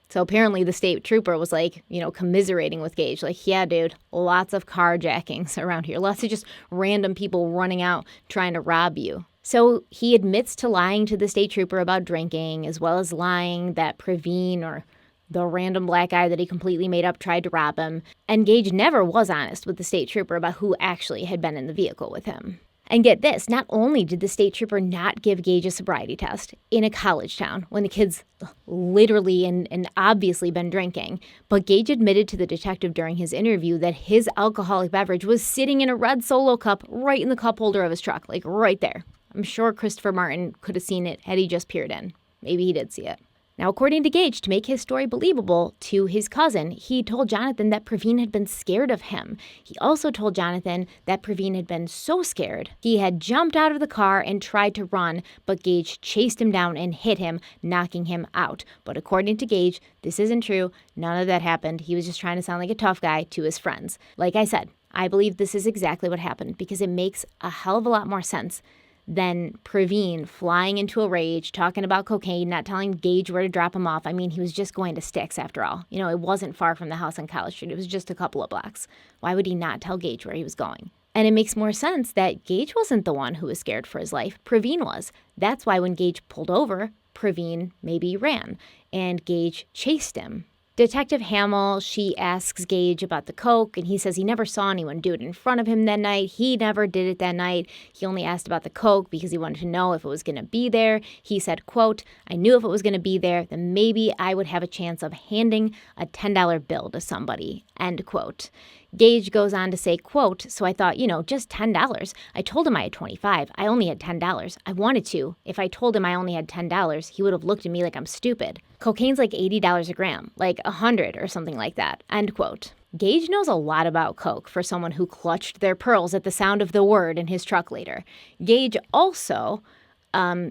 So apparently the state trooper was like, commiserating with Gage. Like, yeah, dude, lots of carjackings around here. Lots of just random people running out trying to rob you. So he admits to lying to the state trooper about drinking, as well as lying that Pravin, or the random black guy that he completely made up, tried to rob him. And Gage never was honest with the state trooper about who actually had been in the vehicle with him. And get this, not only did the state trooper not give Gage a sobriety test in a college town when the kid's literally and obviously been drinking, but Gage admitted to the detective during his interview that his alcoholic beverage was sitting in a red Solo cup right in the cup holder of his truck, like right there. I'm sure Christopher Martin could have seen it had he just peered in. Maybe he did see it. Now, according to Gage, to make his story believable to his cousin, he told Jonathan that Pravin had been scared of him. He also told Jonathan that Pravin had been so scared, he had jumped out of the car and tried to run, but Gage chased him down and hit him, knocking him out. But according to Gage, this isn't true. None of that happened. He was just trying to sound like a tough guy to his friends. Like I said, I believe this is exactly what happened because it makes a hell of a lot more sense than Pravin flying into a rage, talking about cocaine, not telling Gage where to drop him off. I mean, he was just going to Sticks after all. It wasn't far from the house on College Street. It was just a couple of blocks. Why would he not tell Gage where he was going? And it makes more sense that Gage wasn't the one who was scared for his life. Pravin was. That's why when Gage pulled over, Pravin maybe ran, and Gage chased him. Detective Hamill, she asks Gage about the coke, and he says he never saw anyone do it in front of him that night. He never did it that night. He only asked about the coke because he wanted to know if it was going to be there. He said, quote, "I knew if it was going to be there, then maybe I would have a chance of handing a $10 bill to somebody," end quote. Gage goes on to say, quote, "So I thought, just $10. I told him I had 25. I only had $10. I wanted to. If I told him I only had $10, he would have looked at me like I'm stupid. Cocaine's like $80 a gram, like 100 or something like that," end quote. Gage knows a lot about coke for someone who clutched their pearls at the sound of the word in his truck later. Gage also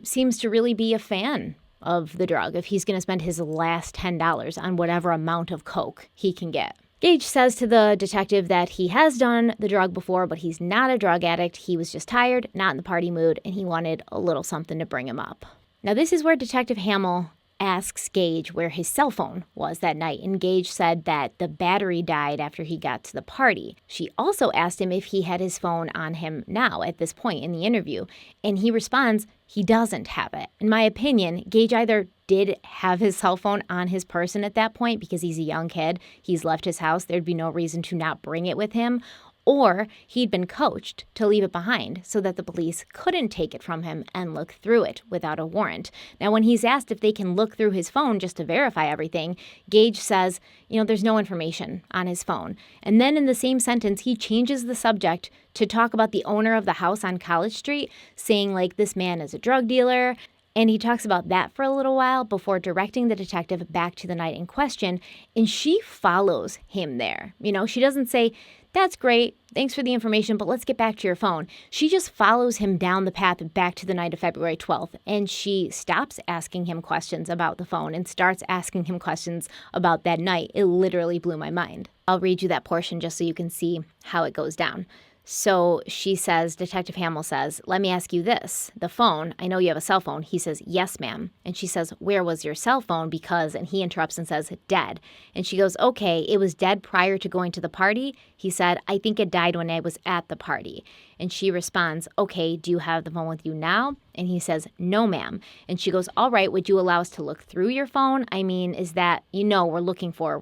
seems to really be a fan of the drug if he's going to spend his last $10 on whatever amount of coke he can get. Gage says to the detective that he has done the drug before, but he's not a drug addict. He was just tired, not in the party mood, and he wanted a little something to bring him up. Now, this is where Detective Hamill asks Gage where his cell phone was that night, and Gage said that the battery died after he got to the party. She also asked him if he had his phone on him now at this point in the interview, and he responds he doesn't have it. In my opinion, Gage either did have his cell phone on his person at that point because he's a young kid, he's left his house, there'd be no reason to not bring it with him, or he'd been coached to leave it behind so that the police couldn't take it from him and look through it without a warrant. Now, when he's asked if they can look through his phone just to verify everything, Gage says, there's no information on his phone. And then in the same sentence, he changes the subject to talk about the owner of the house on College Street, saying like this man is a drug dealer. And he talks about that for a little while before directing the detective back to the night in question. And she follows him there. She doesn't say, "That's great, thanks for the information, but let's get back to your phone." She just follows him down the path back to the night of February 12th. And she stops asking him questions about the phone and starts asking him questions about that night. It literally blew my mind. I'll read you that portion just so you can see how it goes down. So she says, Detective Hamill says, "Let me ask you this. The phone, I know you have a cell phone." He says, "Yes, ma'am." And she says, "Where was your cell phone? Because," and he interrupts and says, "dead." And she goes, "Okay, it was dead prior to going to the party?" He said, "I think it died when I was at the party." And she responds, okay, do you have the phone with you now? And he says, no, ma'am. And she goes, all right, would you allow us to look through your phone? I mean, is that, we're looking for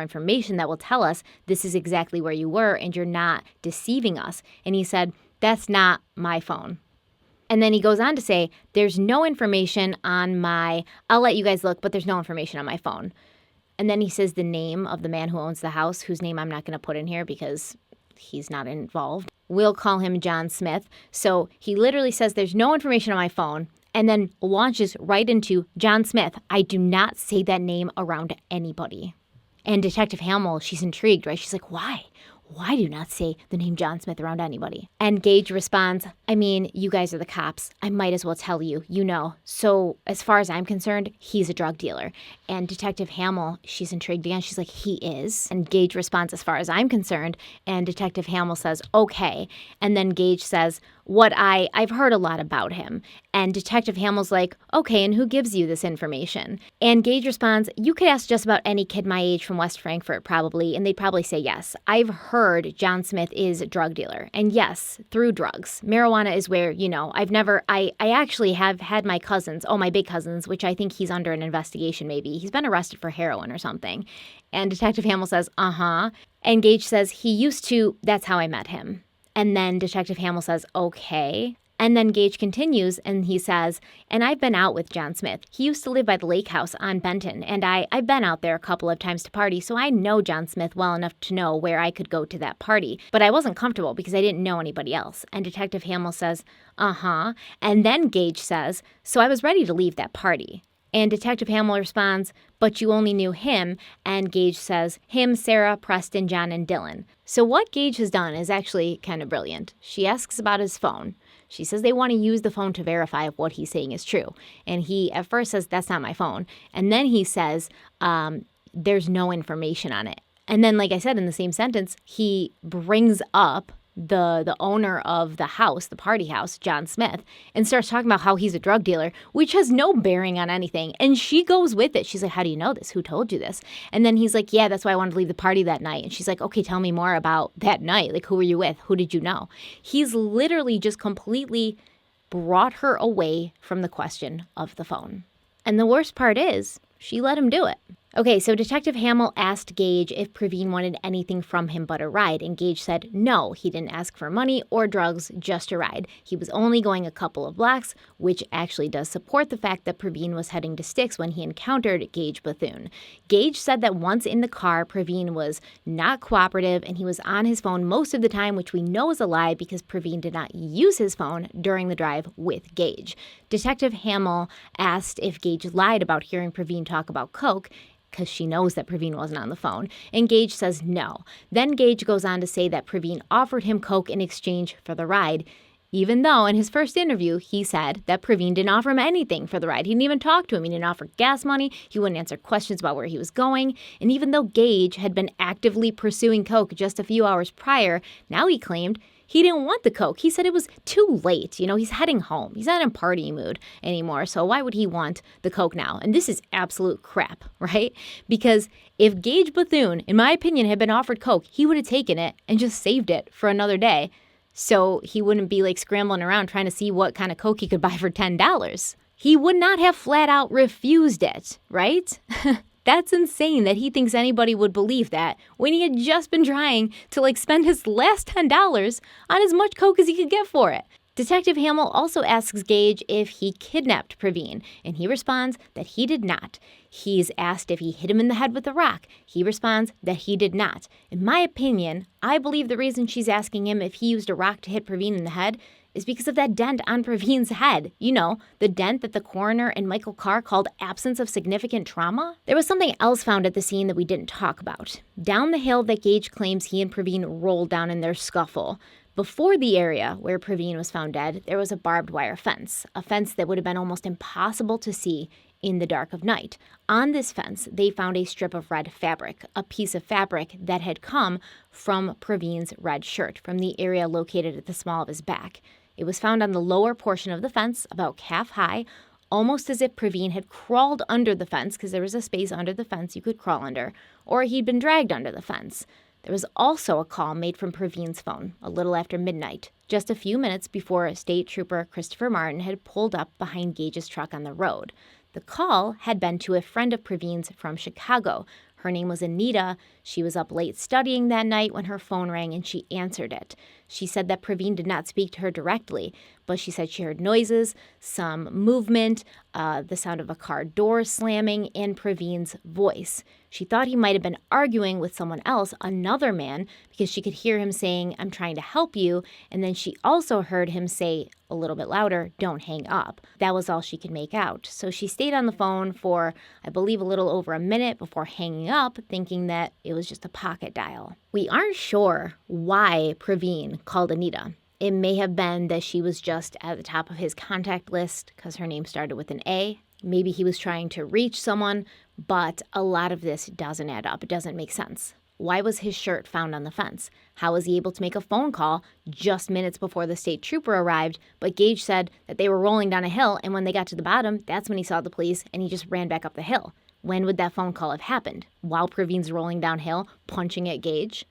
information that will tell us this is exactly where you were and you're not deceiving us. And he said, that's not my phone. And then he goes on to say, there's no information on I'll let you guys look, but there's no information on my phone. And then he says the name of the man who owns the house, whose name I'm not going to put in here because he's not involved. We'll call him John Smith. So he literally says there's no information on my phone and then launches right into John Smith. I do not say that name around anybody. And Detective Hamill, she's intrigued, right? She's like, why? Why do you not say the name John Smith around anybody? And Gage responds, I mean, you guys are the cops. I might as well tell you, So as far as I'm concerned, he's a drug dealer. And Detective Hamill, she's intrigued again. She's like, he is. And Gage responds, as far as I'm concerned. And Detective Hamill says, okay. And then Gage says, I've heard a lot about him. And Detective Hamill's like, okay, and who gives you this information? And Gage responds, you could ask just about any kid my age from West Frankfort probably, and they'd probably say yes. I've heard John Smith is a drug dealer. And yes, through drugs. Marijuana is where, I actually have had my cousins, my big cousins, which I think he's under an investigation maybe. He's been arrested for heroin or something. And Detective Hamill says, uh-huh. And Gage says, that's how I met him. And then Detective Hamill says, okay. And then Gage continues and he says, and I've been out with John Smith. He used to live by the lake house on Benton, and I've been out there a couple of times to party, so I know John Smith well enough to know where I could go to that party. But I wasn't comfortable because I didn't know anybody else. And Detective Hamill says, uh-huh. And then Gage says, so I was ready to leave that party. And Detective Hamill responds, but you only knew him. And Gage says, him, Sarah, Preston, John, and Dylan. So what Gage has done is actually kind of brilliant. She asks about his phone. She says they want to use the phone to verify if what he's saying is true. And he at first says, that's not my phone. And then he says, there's no information on it. And then, like I said, in the same sentence, he brings up the owner of the house, the party house, John Smith, and starts talking about how he's a drug dealer, which has no bearing on anything. And she goes with it. She's like, how do you know this? Who told you this? And then he's like, yeah, that's why I wanted to leave the party that night. And she's like, okay, tell me more about that night. Like, who were you with? Who did you know? He's literally just completely brought her away from the question of the phone. And the worst part is, she let him do it. Okay, so Detective Hamill asked Gage if Pravin wanted anything from him but a ride, and Gage said no, he didn't ask for money or drugs, just a ride. He was only going a couple of blocks, which actually does support the fact that Pravin was heading to Styx when he encountered Gage Bethune. Gage said that once in the car, Pravin was not cooperative and he was on his phone most of the time, which we know is a lie because Pravin did not use his phone during the drive with Gage. Detective Hamill asked if Gage lied about hearing Pravin talk about coke, because she knows that Pravin wasn't on the phone, and Gage says no. Then Gage goes on to say that Pravin offered him coke in exchange for the ride, even though in his first interview he said that Pravin didn't offer him anything for the ride. He didn't even talk to him. He didn't offer gas money. He wouldn't answer questions about where he was going. And even though Gage had been actively pursuing coke just a few hours prior, now he claimed he didn't want the coke. He said it was too late. He's heading home. He's not in party mood anymore. So why would he want the coke now? And this is absolute crap, right? Because if Gage Bethune, in my opinion, had been offered coke, he would have taken it and just saved it for another day. So he wouldn't be scrambling around trying to see what kind of coke he could buy for $10. He would not have flat out refused it, right? That's insane that he thinks anybody would believe that when he had just been trying to spend his last $10 on as much coke as he could get for it. Detective Hamill also asks Gage if he kidnapped Pravin, and he responds that he did not. He's asked if he hit him in the head with a rock. He responds that he did not. In my opinion, I believe the reason she's asking him if he used a rock to hit Pravin in the head is because of that dent on Pravin's head. The dent that the coroner and Michael Carr called absence of significant trauma. There was something else found at the scene that we didn't talk about. Down the hill that Gage claims he and Pravin rolled down in their scuffle. Before the area where Pravin was found dead, there was a barbed wire fence, a fence that would have been almost impossible to see in the dark of night. On this fence, they found a strip of red fabric, a piece of fabric that had come from Pravin's red shirt, from the area located at the small of his back. It was found on the lower portion of the fence, about calf high, almost as if Pravin had crawled under the fence, because there was a space under the fence you could crawl under, or he'd been dragged under the fence. There was also a call made from Pravin's phone a little after midnight, just a few minutes before State Trooper Christopher Martin had pulled up behind Gage's truck on the road. The call had been to a friend of Pravin's from Chicago. Her name was Anita. She was up late studying that night when her phone rang and she answered it. She said that Pravin did not speak to her directly, but she said she heard noises, some movement, the sound of a car door slamming, and Pravin's voice. She thought he might have been arguing with someone else, another man, because she could hear him saying, "I'm trying to help you," and then she also heard him say a little bit louder, "Don't hang up." That was all she could make out. So she stayed on the phone for, I believe, a little over a minute before hanging up, thinking that it was just a pocket dial. We aren't sure why Pravin called Anita. It may have been that she was just at the top of his contact list because her name started with an A. Maybe he was trying to reach someone, but a lot of this doesn't add up. It doesn't make sense. Why was his shirt found on the fence? How was he able to make a phone call just minutes before the state trooper arrived? But Gage said that they were rolling down a hill, and when they got to the bottom, that's when he saw the police, and he just ran back up the hill. When would that phone call have happened? While Pravin's rolling downhill, punching at Gage?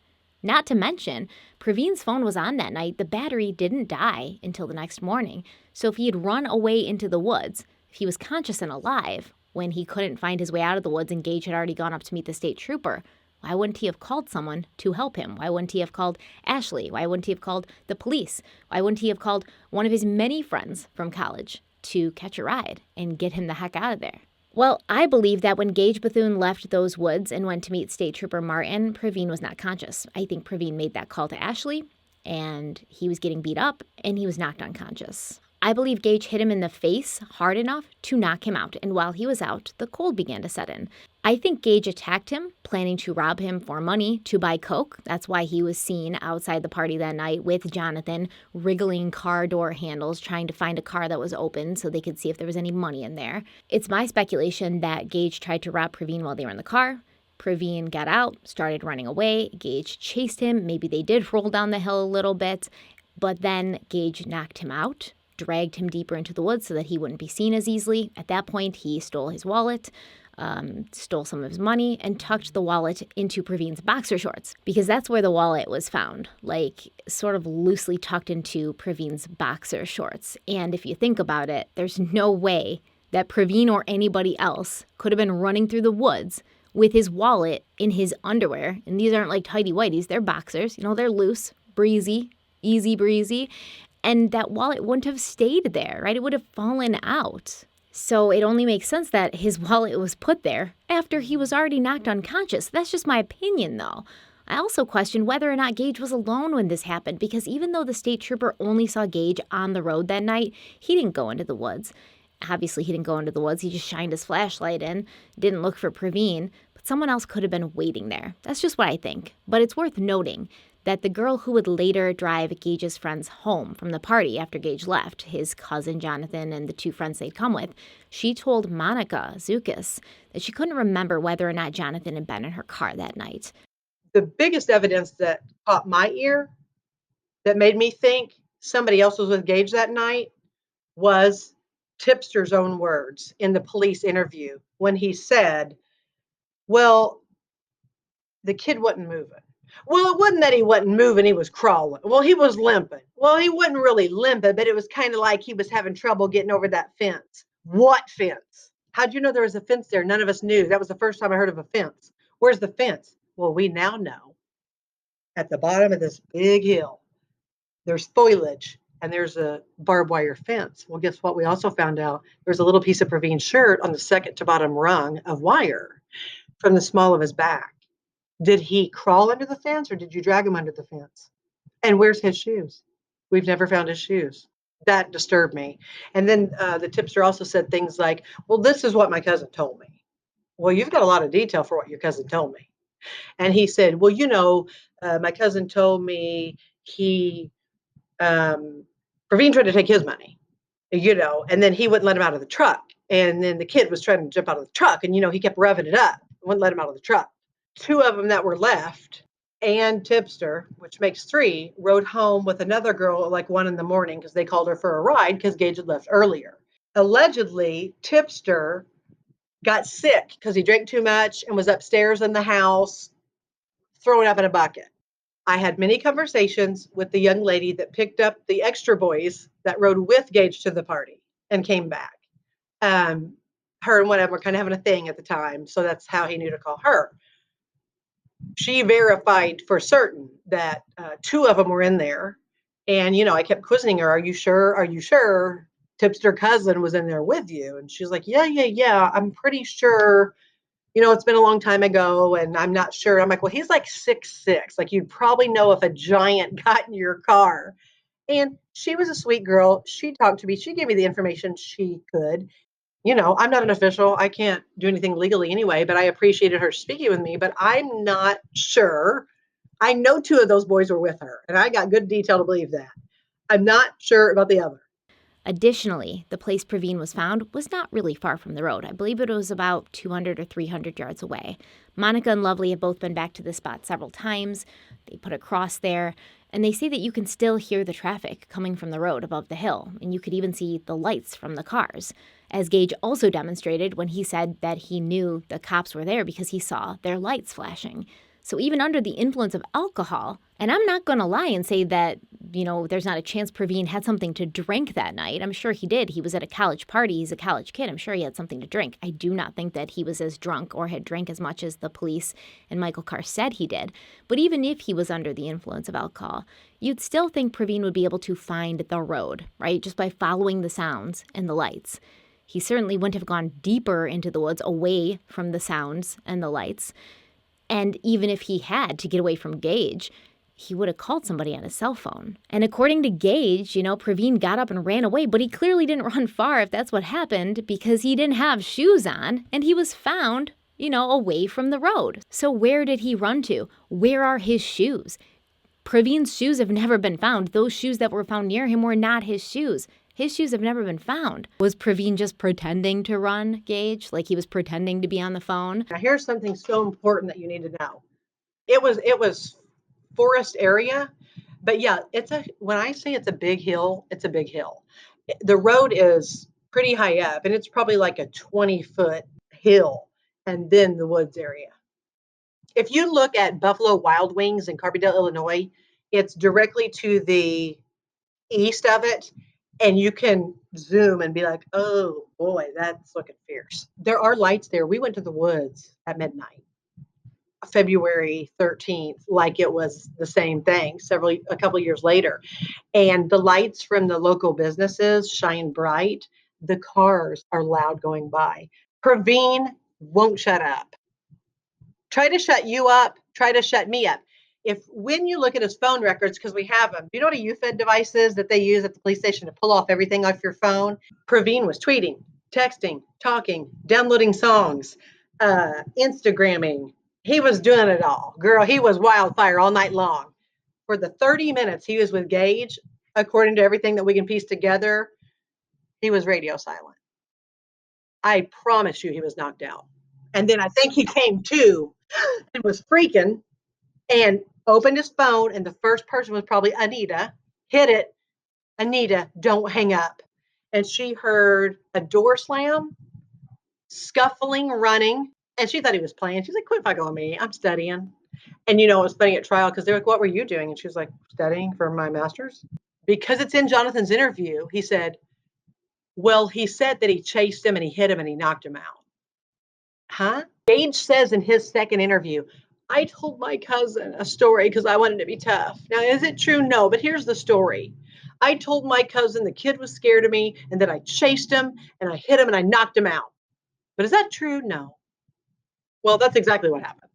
Not to mention, Pravin's phone was on that night. The battery didn't die until the next morning. So if he had run away into the woods, if he was conscious and alive when he couldn't find his way out of the woods and Gage had already gone up to meet the state trooper, why wouldn't he have called someone to help him? Why wouldn't he have called Ashley? Why wouldn't he have called the police? Why wouldn't he have called one of his many friends from college to catch a ride and get him the heck out of there? Well, I believe that when Gage Bethune left those woods and went to meet State Trooper Martin, Pravin was not conscious. I think Pravin made that call to Ashley, and he was getting beat up, and he was knocked unconscious. I believe Gage hit him in the face hard enough to knock him out, and while he was out, the cold began to set in. I think Gage attacked him, planning to rob him for money to buy coke. That's why he was seen outside the party that night with Jonathan, wriggling car door handles, trying to find a car that was open so they could see if there was any money in there. It's my speculation that Gage tried to rob Pravin while they were in the car. Pravin got out, started running away. Gage chased him. Maybe they did roll down the hill a little bit, but then Gage knocked him out, dragged him deeper into the woods so that he wouldn't be seen as easily. At that point, he stole his wallet, stole some of his money, and tucked the wallet into Pravin's boxer shorts, because that's where the wallet was found, like sort of loosely tucked into Pravin's boxer shorts. And if you think about it, there's no way that Pravin or anybody else could have been running through the woods with his wallet in his underwear. And these aren't like tighty-whities, they're boxers. You know, they're loose, breezy, easy breezy. And that wallet wouldn't have stayed there, right? It would have fallen out. So it only makes sense that his wallet was put there after he was already knocked unconscious. That's just my opinion, though. I also question whether or not Gage was alone when this happened, because even though the state trooper only saw Gage on the road that night, he didn't go into the woods. Obviously, he didn't go into the woods. He just shined his flashlight in, didn't look for Pravin, but someone else could have been waiting there. That's just what I think. But it's worth noting that the girl who would later drive Gage's friends home from the party after Gage left, his cousin Jonathan and the two friends they'd come with, she told Monica Zukis that she couldn't remember whether or not Jonathan had been in her car that night. The biggest evidence that caught my ear, that made me think somebody else was with Gage that night, was Tipster's own words in the police interview when he said, well, the kid wasn't moving. Well, it wasn't that he wasn't moving, he was crawling. Well, he was limping. Well, he wasn't really limping, but it was kind of like he was having trouble getting over that fence. What fence? How'd you know there was a fence there? None of us knew. That was the first time I heard of a fence. Where's the fence? Well, we now know. At the bottom of this big hill, there's foliage and there's a barbed wire fence. Well, guess what? We also found out there's a little piece of Pravin's shirt on the second to bottom rung of wire from the small of his back. Did he crawl under the fence or did you drag him under the fence? And where's his shoes? We've never found his shoes. That disturbed me. And then the tipster also said things like, well, this is what my cousin told me. Well, you've got a lot of detail for what your cousin told me. And he said, well, you know, my cousin told me Pravin tried to take his money, you know, and then he wouldn't let him out of the truck. And then the kid was trying to jump out of the truck and, you know, he kept revving it up, wouldn't let him out of the truck. Two of them that were left, and Tipster, which makes three, rode home with another girl at like 1 a.m. because they called her for a ride because Gage had left earlier. Allegedly, Tipster got sick because he drank too much and was upstairs in the house throw it up in a bucket. I had many conversations with the young lady that picked up the extra boys that rode with Gage to the party and came back. Her and one of them were kind of having a thing at the time, so that's how he knew to call her. She verified for certain that 2 of them were in there. And, I kept quizzing her, are you sure? Are you sure? Tipster cousin was in there with you. And she's like, yeah. I'm pretty sure, it's been a long time ago and I'm not sure. I'm like, well, he's like 6'6". Like you'd probably know if a giant got in your car. And she was a sweet girl. She talked to me. She gave me the information she could. I'm not an official. I can't do anything legally anyway, but I appreciated her speaking with me, but I'm not sure. I know 2 of those boys were with her, and I got good detail to believe that. I'm not sure about the other. Additionally, the place Pravin was found was not really far from the road. I believe it was about 200 or 300 yards away. Monica and Lovely have both been back to the spot several times. They put a cross there, and they say that you can still hear the traffic coming from the road above the hill, and you could even see the lights from the cars, as Gage also demonstrated when he said that he knew the cops were there because he saw their lights flashing. So even under the influence of alcohol, and I'm not going to lie and say that, there's not a chance Pravin had something to drink that night. I'm sure he did. He was at a college party. He's a college kid. I'm sure he had something to drink. I do not think that he was as drunk or had drank as much as the police and Michael Carr said he did. But even if he was under the influence of alcohol, you'd still think Pravin would be able to find the road, right? Just by following the sounds and the lights. He certainly wouldn't have gone deeper into the woods away from the sounds and the lights. And even if he had to get away from Gage, he would have called somebody on his cell phone. And according to Gage, Pravin got up and ran away, but he clearly didn't run far if that's what happened because he didn't have shoes on and he was found, away from the road. So where did he run to? Where are his shoes? Pravin's shoes have never been found. Those shoes that were found near him were not his shoes. His shoes have never been found. Was Pravin just pretending to run, Gage? Like he was pretending to be on the phone? Now, here's something so important that you need to know. It was forest area, but yeah, when I say it's a big hill, it's a big hill. The road is pretty high up, and it's probably like a 20-foot hill, and then the woods area. If you look at Buffalo Wild Wings in Carbondale, Illinois, it's directly to the east of it. And you can zoom and be like, oh boy, that's looking fierce. There are lights there. We went to the woods at midnight, February 13th, like it was the same thing a couple of years later. And the lights from the local businesses shine bright. The cars are loud going by. Pravin won't shut up. Try to shut you up. Try to shut me up. When you look at his phone records, because we have them, do you know what a UFED device is that they use at the police station to pull off everything off your phone? Pravin was tweeting, texting, talking, downloading songs, Instagramming. He was doing it all. Girl, he was wildfire all night long. For the 30 minutes he was with Gage, according to everything that we can piece together, he was radio silent. I promise you he was knocked out. And then I think he came to and was freaking and opened his phone, and the first person was probably Anita, hit it. Anita, don't hang up. And she heard a door slam, scuffling, running, and she thought he was playing. She's like, quit fucking on me. I'm studying. And it was funny at trial because they're like, what were you doing? And she was like, studying for my master's. Because it's in Jonathan's interview, he said, well, he said that he chased him and he hit him and he knocked him out. Huh? Gage says in his second interview, I told my cousin a story because I wanted to be tough. Now, is it true? No, but here's the story. I told my cousin the kid was scared of me and that I chased him and I hit him and I knocked him out. But is that true? No. Well, that's exactly what happened.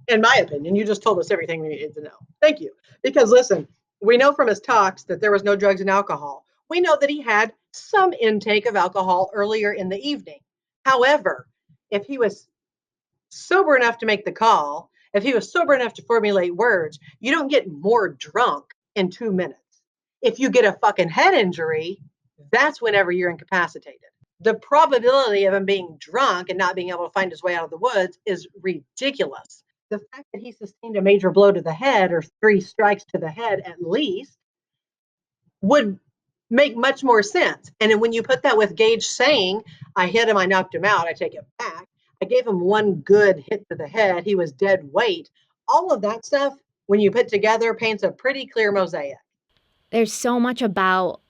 In my opinion, you just told us everything we needed to know. Thank you. Because listen, we know from his talks that there was no drugs and alcohol. We know that he had some intake of alcohol earlier in the evening. However, if he was sober enough to make the call, if he was sober enough to formulate words, you don't get more drunk in 2 minutes. If you get a fucking head injury, that's whenever you're incapacitated. The probability of him being drunk and not being able to find his way out of the woods is ridiculous. The fact that he sustained a major blow to the head or 3 strikes to the head at least would make much more sense. And then when you put that with Gage saying, I hit him, I knocked him out, I take it back. I gave him one good hit to the head. He was dead weight. All of that stuff, when you put together, paints a pretty clear mosaic. There's so much about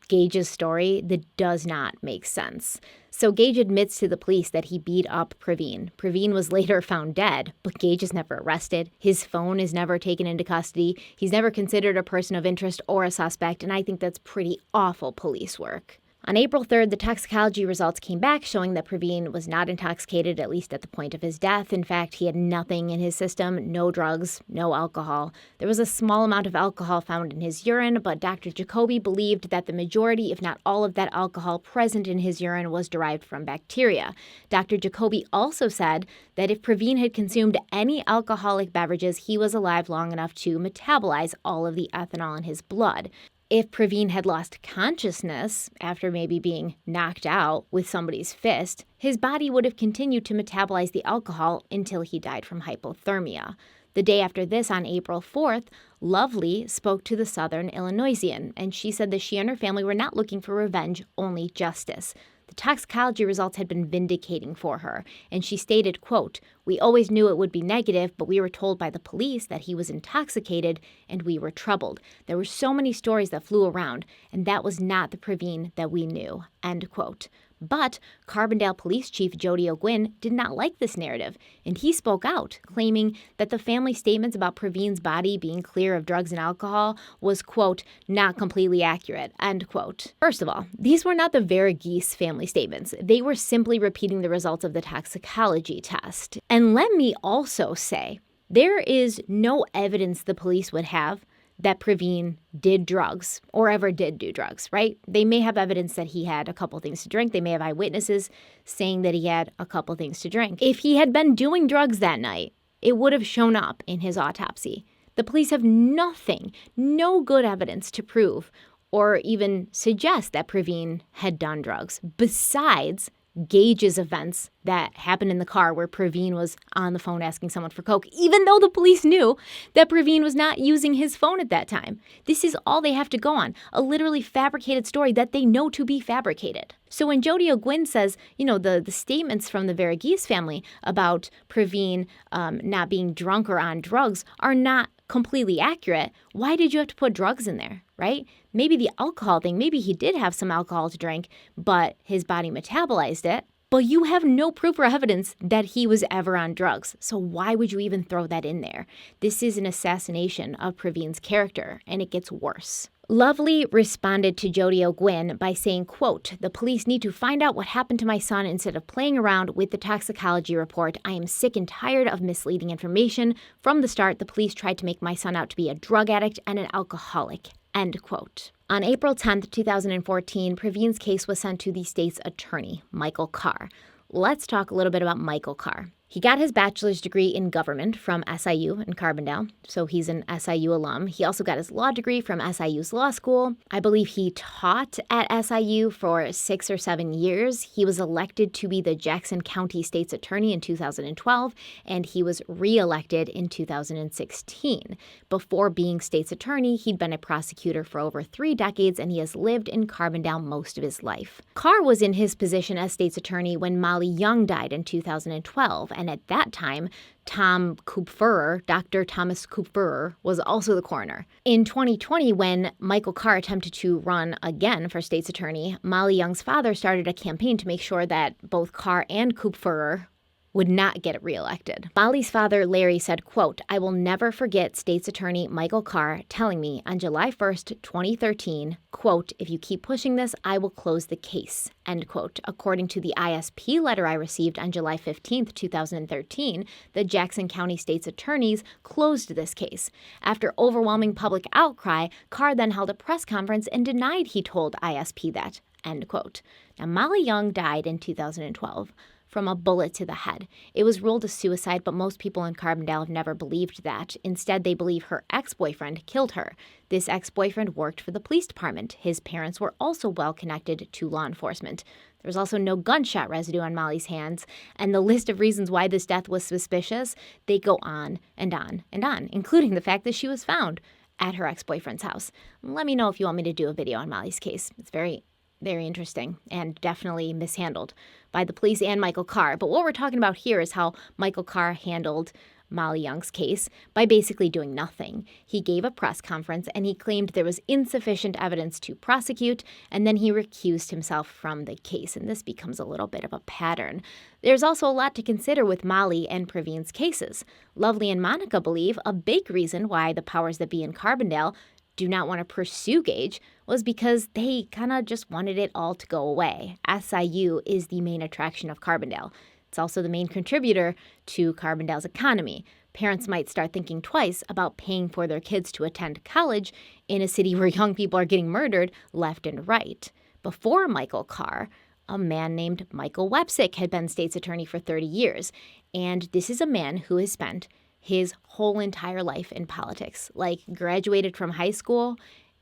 Gage's story that does not make sense. So Gage admits to the police that he beat up Pravin. Pravin was later found dead, but Gage is never arrested. His phone is never taken into custody. He's never considered a person of interest or a suspect, and I think that's pretty awful police work. On April 3rd, the toxicology results came back showing that Pravin was not intoxicated, at least at the point of his death. In fact, he had nothing in his system, no drugs, no alcohol. There was a small amount of alcohol found in his urine, but Dr. Jacoby believed that the majority, if not all of that alcohol present in his urine was derived from bacteria. Dr. Jacoby also said that if Pravin had consumed any alcoholic beverages, he was alive long enough to metabolize all of the ethanol in his blood. If Pravin had lost consciousness after maybe being knocked out with somebody's fist, his body would have continued to metabolize the alcohol until he died from hypothermia. The day after this, on April 4th, Lovely spoke to the Southern Illinoisian, and she said that she and her family were not looking for revenge, only justice. The toxicology results had been vindicating for her, and she stated, quote, "We always knew it would be negative, but we were told by the police that he was intoxicated, and we were troubled. There were so many stories that flew around, and that was not the Pravin that we knew," end quote. But Carbondale Police Chief Jody O'Gwynn did not like this narrative, and he spoke out, claiming that the family statements about Pravin's body being clear of drugs and alcohol was, quote, "not completely accurate," end quote. First of all, these were not the Verghese family statements. They were simply repeating the results of the toxicology test. And let me also say, there is no evidence the police would have that Pravin did drugs or ever did do drugs, right? They may have evidence that he had a couple things to drink. They may have eyewitnesses saying that he had a couple things to drink. If he had been doing drugs that night, it would have shown up in his autopsy. The police have nothing, no good evidence to prove or even suggest that Pravin had done drugs, besides Gage's events that happened in the car where Pravin was on the phone asking someone for coke, even though the police knew that Pravin was not using his phone at that time. This is all they have to go on, a literally fabricated story that they know to be fabricated. So when Jody O'Gwynn says, the statements from the Verghese family about Pravin not being drunk or on drugs are not completely accurate, why did you have to put drugs in there, right? Maybe the alcohol thing, maybe he did have some alcohol to drink, but his body metabolized it. But you have no proof or evidence that he was ever on drugs. So why would you even throw that in there? This is an assassination of Pravin's character, and it gets worse. Lovely responded to Jody O'Gwynn by saying, quote, "The police need to find out what happened to my son instead of playing around with the toxicology report. I am sick and tired of misleading information. From the start, the police tried to make my son out to be a drug addict and an alcoholic," end quote. On April 10th, 2014, Pravin's case was sent to the state's attorney, Michael Carr. Let's talk a little bit about Michael Carr. He got his bachelor's degree in government from SIU in Carbondale, so he's an SIU alum. He also got his law degree from SIU's law school. I believe he taught at SIU for 6 or 7 years. He was elected to be the Jackson County State's Attorney in 2012, and he was re-elected in 2016. Before being state's attorney, he'd been a prosecutor for over 3 decades, and he has lived in Carbondale most of his life. Carr was in his position as state's attorney when Molly Young died in 2012, and at that time, Dr. Thomas Kupferer, was also the coroner. In 2020, when Michael Carr attempted to run again for state's attorney, Molly Young's father started a campaign to make sure that both Carr and Kupferer would not get reelected. Molly's father, Larry, said, quote, "I will never forget state's attorney Michael Carr telling me on July 1st, 2013, quote, 'If you keep pushing this, I will close the case,' end quote." According to the ISP letter I received on July 15th, 2013, the Jackson County State's attorneys closed this case. After overwhelming public outcry, Carr then held a press conference and denied he told ISP that, end quote. Now, Molly Young died in 2012. From a bullet to the head. It was ruled a suicide, but most people in Carbondale have never believed that. Instead, they believe her ex-boyfriend killed her. This ex-boyfriend worked for the police department. His parents were also well connected to law enforcement. There was also no gunshot residue on Molly's hands, and the list of reasons why this death was suspicious, they go on and on and on, including the fact that she was found at her ex-boyfriend's house. Let me know if you want me to do a video on Molly's case. It's very interesting and definitely mishandled by the police and Michael Carr. But what we're talking about here is how Michael Carr handled Molly Young's case by basically doing nothing. He gave a press conference and he claimed there was insufficient evidence to prosecute, and then he recused himself from the case, and this becomes a little bit of a pattern. There's also a lot to consider with Molly and Pravin's cases. Lovely and Monica believe a big reason why the powers that be in Carbondale do not want to pursue Gage was because they kind of just wanted it all to go away. SIU is the main attraction of Carbondale. It's also the main contributor to Carbondale's economy. Parents might start thinking twice about paying for their kids to attend college in a city where young people are getting murdered left and right. Before Michael Carr, a man named Michael Wepsick had been state's attorney for 30 years. And this is a man who has spent his whole entire life in politics, like graduated from high school,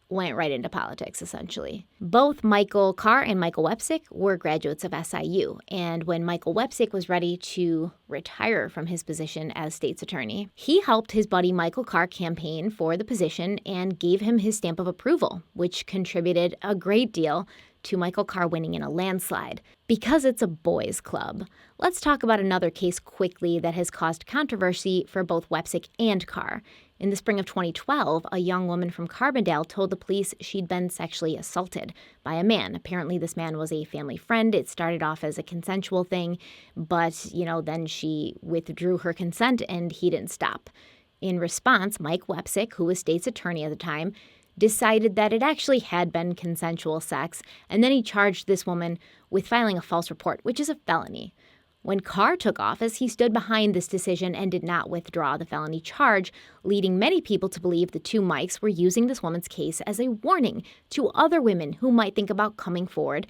went right into politics, essentially. Both Michael Carr and Michael Wepsick were graduates of SIU, and when Michael Wepsick was ready to retire from his position as state's attorney, he helped his buddy Michael Carr campaign for the position and gave him his stamp of approval, which contributed a great deal to Michael Carr winning in a landslide. Because it's a boys' club, let's talk about another case quickly that has caused controversy for both Wepsick and Carr. In the spring of 2012, a young woman from Carbondale told the police she'd been sexually assaulted by a man. Apparently, this man was a family friend. It started off as a consensual thing, but, then she withdrew her consent and he didn't stop. In response, Mike Wepsick, who was state's attorney at the time, decided that it actually had been consensual sex, and then he charged this woman with filing a false report, which is a felony. When Carr took office, he stood behind this decision and did not withdraw the felony charge, leading many people to believe the two Mikes were using this woman's case as a warning to other women who might think about coming forward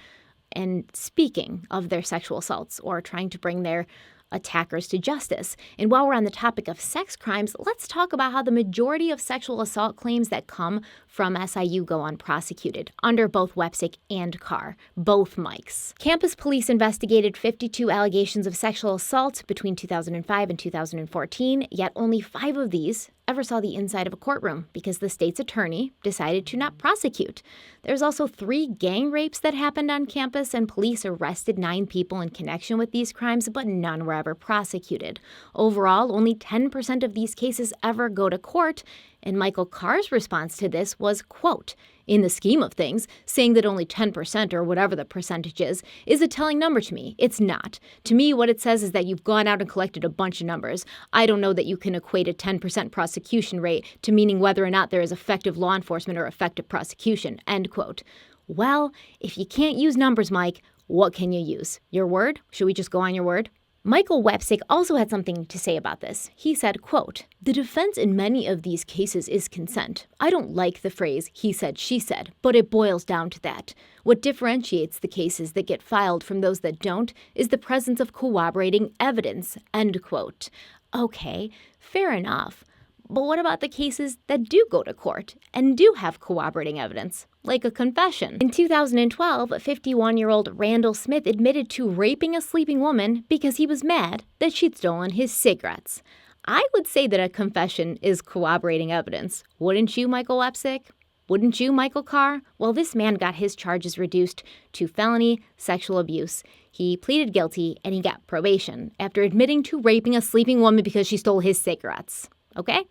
and speaking of their sexual assaults or trying to bring their attackers to justice. And while we're on the topic of sex crimes, let's talk about how the majority of sexual assault claims that come from SIU go unprosecuted, under both Wepsick and Carr, both Mikes. Campus police investigated 52 allegations of sexual assault between 2005 and 2014, yet only 5 of these ever saw the inside of a courtroom because the state's attorney decided to not prosecute. There's also 3 gang rapes that happened on campus, and police arrested 9 people in connection with these crimes, but none were ever prosecuted. Overall, only 10% of these cases ever go to court, and Michael Carr's response to this was, quote, "In the scheme of things, saying that only 10% or whatever the percentage is a telling number to me. It's not. To me, what it says is that you've gone out and collected a bunch of numbers. I don't know that you can equate a 10% prosecution rate to meaning whether or not there is effective law enforcement or effective prosecution," end quote. Well, if you can't use numbers, Mike, what can you use? Your word? Should we just go on your word? Michael Wepsick also had something to say about this. He said, quote, "The defense in many of these cases is consent. I don't like the phrase, he said, she said, but it boils down to that. What differentiates the cases that get filed from those that don't is the presence of corroborating evidence," end quote. Okay, fair enough. But what about the cases that do go to court and do have corroborating evidence, like a confession? In 2012, 51-year-old Randall Smith admitted to raping a sleeping woman because he was mad that she'd stolen his cigarettes. I would say that a confession is corroborating evidence. Wouldn't you, Michael Wepsick? Wouldn't you, Michael Carr? Well, this man got his charges reduced to felony sexual abuse. He pleaded guilty and he got probation after admitting to raping a sleeping woman because she stole his cigarettes. Okay?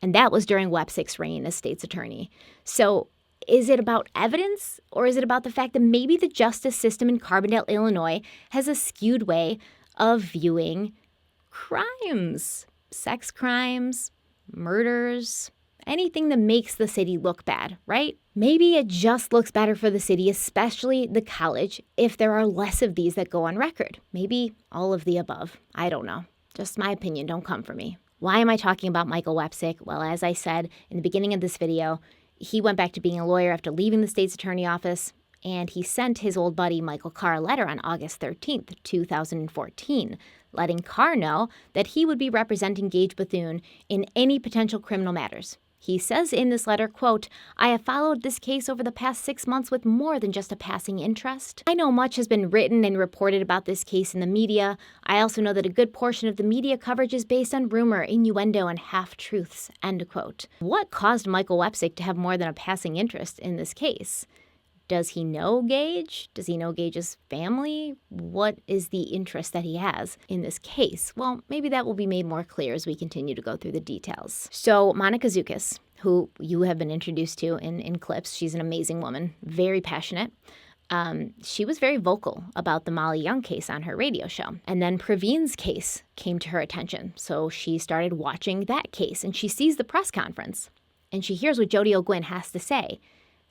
And that was during Wepsick's reign as state's attorney. So is it about evidence, or is it about the fact that maybe the justice system in Carbondale, Illinois has a skewed way of viewing crimes, sex crimes, murders, anything that makes the city look bad, right? Maybe it just looks better for the city, especially the college, if there are less of these that go on record. Maybe all of the above. I don't know. Just my opinion. Don't come for me. Why am I talking about Michael Wepsick? Well, as I said in the beginning of this video, he went back to being a lawyer after leaving the state's attorney office, and he sent his old buddy Michael Carr a letter on August 13th, 2014, letting Carr know that he would be representing Gage Bethune in any potential criminal matters. He says in this letter, quote, "I have followed this case over the past 6 months with more than just a passing interest. I know much has been written and reported about this case in the media. I also know that a good portion of the media coverage is based on rumor, innuendo, and half-truths," end quote. What caused Michael Wepsick to have more than a passing interest in this case? Does he know Gage? Does he know Gage's family? What is the interest that he has in this case? Well, maybe that will be made more clear as we continue to go through the details. So Monica Zukis, who you have been introduced to in clips, she's an amazing woman, very passionate. She was very vocal about the Molly Young case on her radio show. And then Pravin's case came to her attention. So she started watching that case, and she sees the press conference and she hears what Jody O'Gwynn has to say.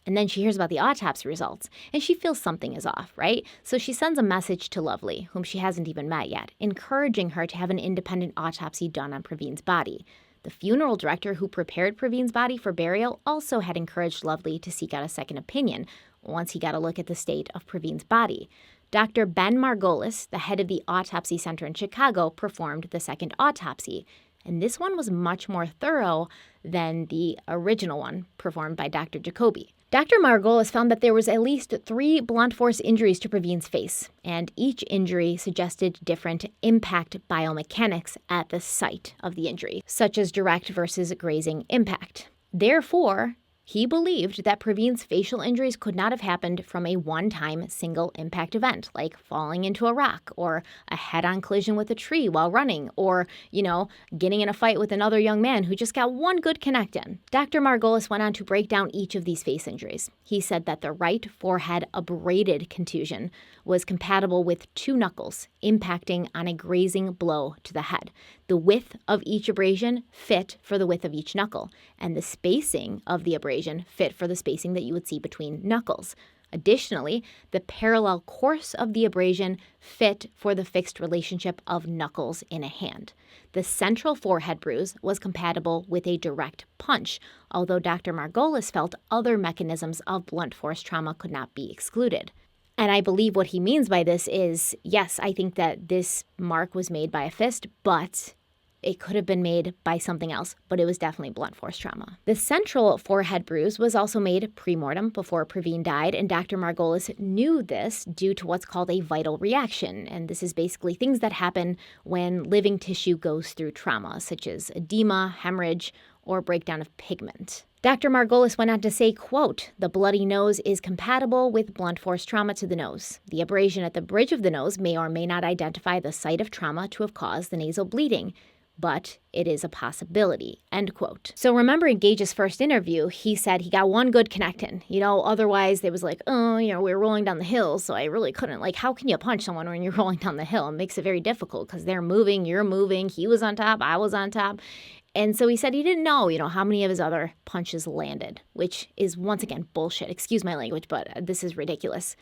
And then she hears about the autopsy results, and she feels something is off, right? So she sends a message to Lovely, whom she hasn't even met yet, encouraging her to have an independent autopsy done on Pravin's body. The funeral director who prepared Pravin's body for burial also had encouraged Lovely to seek out a second opinion once he got a look at the state of Pravin's body. Dr. Ben Margolis, the head of the autopsy center in Chicago, performed the second autopsy. And this one was much more thorough than the original one performed by Dr. Jacoby. Dr. Margolis found that there was at least 3 blunt force injuries to Pravin's face, and each injury suggested different impact biomechanics at the site of the injury, such as direct versus grazing impact. Therefore, he believed that Pravin's facial injuries could not have happened from a one-time single impact event, like falling into a rock or a head-on collision with a tree while running or, getting in a fight with another young man who just got one good connect in. Dr. Margolis went on to break down each of these face injuries. He said that the right forehead abraded contusion was compatible with 2 knuckles impacting on a grazing blow to the head. The width of each abrasion fit for the width of each knuckle, and the spacing of the abrasion fit for the spacing that you would see between knuckles. Additionally, the parallel course of the abrasion fit for the fixed relationship of knuckles in a hand. The central forehead bruise was compatible with a direct punch, although Dr. Margolis felt other mechanisms of blunt force trauma could not be excluded. And I believe what he means by this is, yes, I think that this mark was made by a fist, but it could have been made by something else, but it was definitely blunt force trauma. The central forehead bruise was also made pre-mortem before Pravin died, and Dr. Margolis knew this due to what's called a vital reaction. And this is basically things that happen when living tissue goes through trauma, such as edema, hemorrhage, or breakdown of pigment. Dr. Margolis went on to say, quote, "The bloody nose is compatible with blunt force trauma to the nose. The abrasion at the bridge of the nose may or may not identify the site of trauma to have caused the nasal bleeding, but it is a possibility," end quote. So remember in Gage's first interview, he said he got one good connect in. Otherwise they was like, we were rolling down the hill, so I really couldn't. Like, how can you punch someone when you're rolling down the hill? It makes it very difficult because they're moving, you're moving, he was on top, I was on top. And so he said he didn't know, how many of his other punches landed, which is, once again, bullshit. Excuse my language, but this is ridiculous.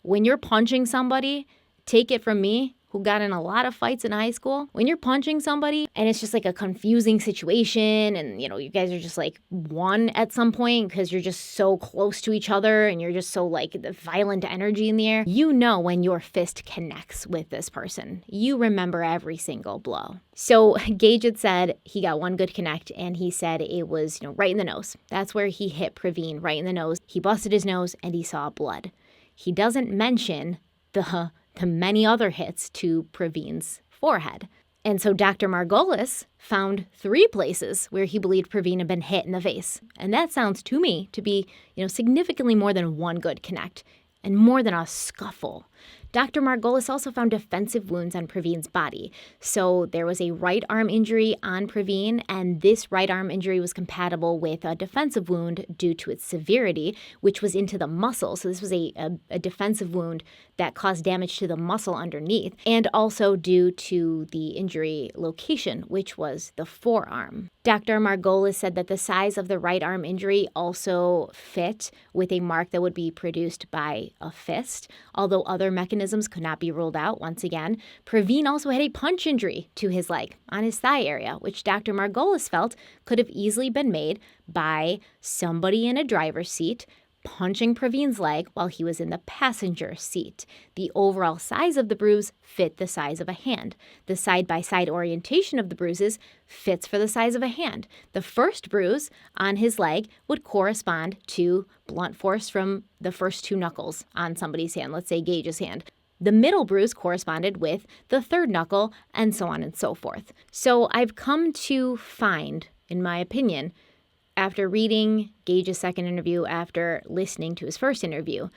When you're punching somebody, take it from me, who got in a lot of fights in high school, when you're punching somebody and it's just like a confusing situation and, you guys are just like one at some point because you're just so close to each other and you're just so like the violent energy in the air, when your fist connects with this person. You remember every single blow. So Gage had said he got one good connect, and he said it was, right in the nose. That's where he hit Pravin, right in the nose. He busted his nose and he saw blood. He doesn't mention the many other hits to Pravin's forehead. And so Dr. Margolis found 3 places where he believed Pravin had been hit in the face. And that sounds to me to be, significantly more than one good connect and more than a scuffle. Dr. Margolis also found defensive wounds on Pravin's body. So there was a right arm injury on Pravin, and this right arm injury was compatible with a defensive wound due to its severity, which was into the muscle. So this was a defensive wound that caused damage to the muscle underneath, and also due to the injury location, which was the forearm. Dr. Margolis said that the size of the right arm injury also fit with a mark that would be produced by a fist, although other mechanisms could not be ruled out. Once again, Pravin also had a punch injury to his leg on his thigh area, which Dr. Margolis felt could have easily been made by somebody in a driver's seat punching Pravin's leg while he was in the passenger seat. The overall size of the bruise fit the size of a hand. The side-by-side orientation of the bruises fits for the size of a hand. The first bruise on his leg would correspond to blunt force from the first 2 knuckles on somebody's hand, let's say Gage's hand. The middle bruise corresponded with the 3rd knuckle, and so on and so forth. So I've come to find, in my opinion, After reading Gage's second interview, after listening to his first interview,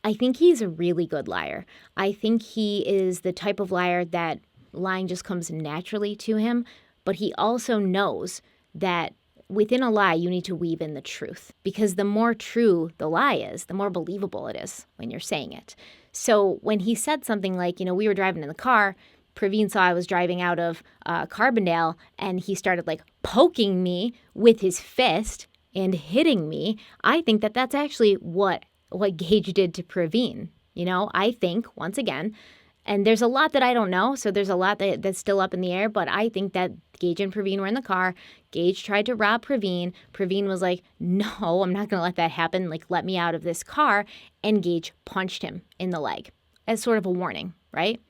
I think he's a really good liar. I think he is the type of liar that lying just comes naturally to him, but he also knows that within a lie, you need to weave in the truth, because the more true the lie is, the more believable it is when you're saying it. So when he said something like, we were driving in the car, Pravin saw I was driving out of Carbondale, and he started like poking me with his fist and hitting me. I think that that's actually what Gage did to Pravin. I think, once again, and there's a lot that I don't know, so there's a lot that's still up in the air, but I think that Gage and Pravin were in the car. Gage tried to rob Pravin. Pravin was like, no, I'm not going to let that happen. Like, let me out of this car. And Gage punched him in the leg as sort of a warning, right?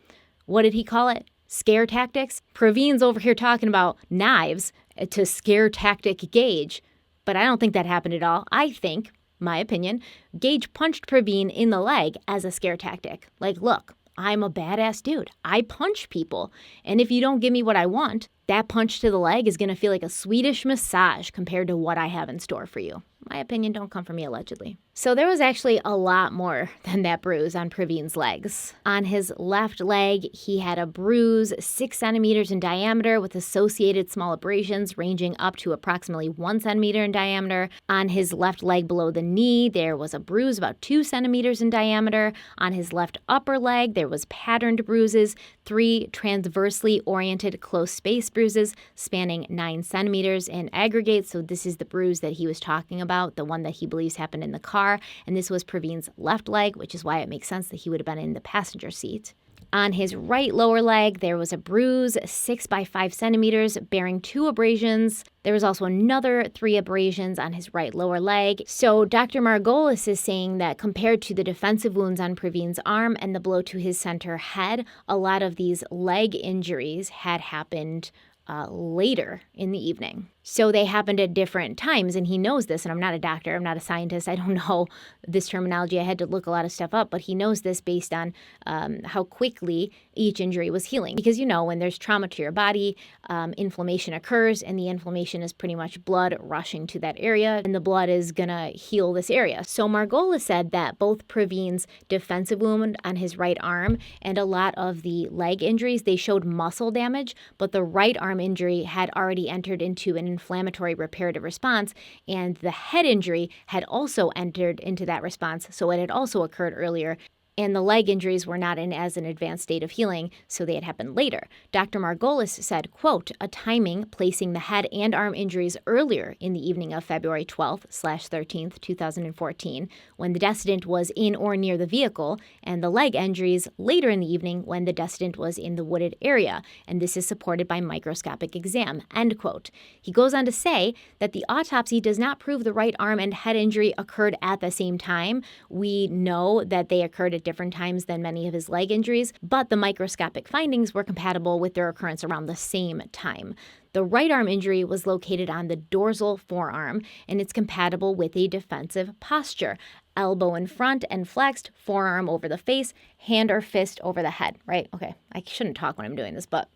What did he call it? Scare tactics? Pravin's over here talking about knives to scare tactic Gage, but I don't think that happened at all. I think, my opinion, Gage punched Pravin in the leg as a scare tactic. Like, look, I'm a badass dude. I punch people. And if you don't give me what I want, that punch to the leg is going to feel like a Swedish massage compared to what I have in store for you. My opinion, don't come from me, allegedly. So there was actually a lot more than that bruise on Pravin's legs. On his left leg, he had a bruise 6 centimeters in diameter with associated small abrasions ranging up to approximately 1 centimeter in diameter. On his left leg below the knee, there was a bruise about 2 centimeters in diameter. On his left upper leg, there was patterned bruises, 3 transversely oriented close space bruises spanning 9 centimeters in aggregate. So this is the bruise that he was talking about, the one that he believes happened in the car. And this was Pravin's left leg, which is why it makes sense that he would have been in the passenger seat. On his right lower leg, there was a bruise 6 by 5 centimeters bearing 2 abrasions. There was also another 3 abrasions on his right lower leg. So Dr. Margolis is saying that compared to the defensive wounds on Pravin's arm and the blow to his center head, a lot of these leg injuries had happened later in the evening. So they happened at different times, and he knows this, and I'm not a doctor, I'm not a scientist, I don't know this terminology, I had to look a lot of stuff up, but he knows this based on how quickly each injury was healing. Because when there's trauma to your body, inflammation occurs, and the inflammation is pretty much blood rushing to that area, and the blood is gonna heal this area. So Margolis said that both Pravin's defensive wound on his right arm and a lot of the leg injuries, they showed muscle damage, but the right arm injury had already entered into an inflammatory reparative response, and the head injury had also entered into that response, so it had also occurred earlier. And the leg injuries were not in as an advanced state of healing, so they had happened later. Dr. Margolis said, quote, a timing placing the head and arm injuries earlier in the evening of February 12th/13th, 2014, when the decedent was in or near the vehicle, and the leg injuries later in the evening when the decedent was in the wooded area, and this is supported by microscopic exam, end quote. He goes on to say that the autopsy does not prove the right arm and head injury occurred at the same time. We know that they occurred at different times than many of his leg injuries, but the microscopic findings were compatible with their occurrence around the same time. The right arm injury was located on the dorsal forearm, and it's compatible with a defensive posture. Elbow in front and flexed, forearm over the face, hand or fist over the head, right? Okay, I shouldn't talk when I'm doing this, but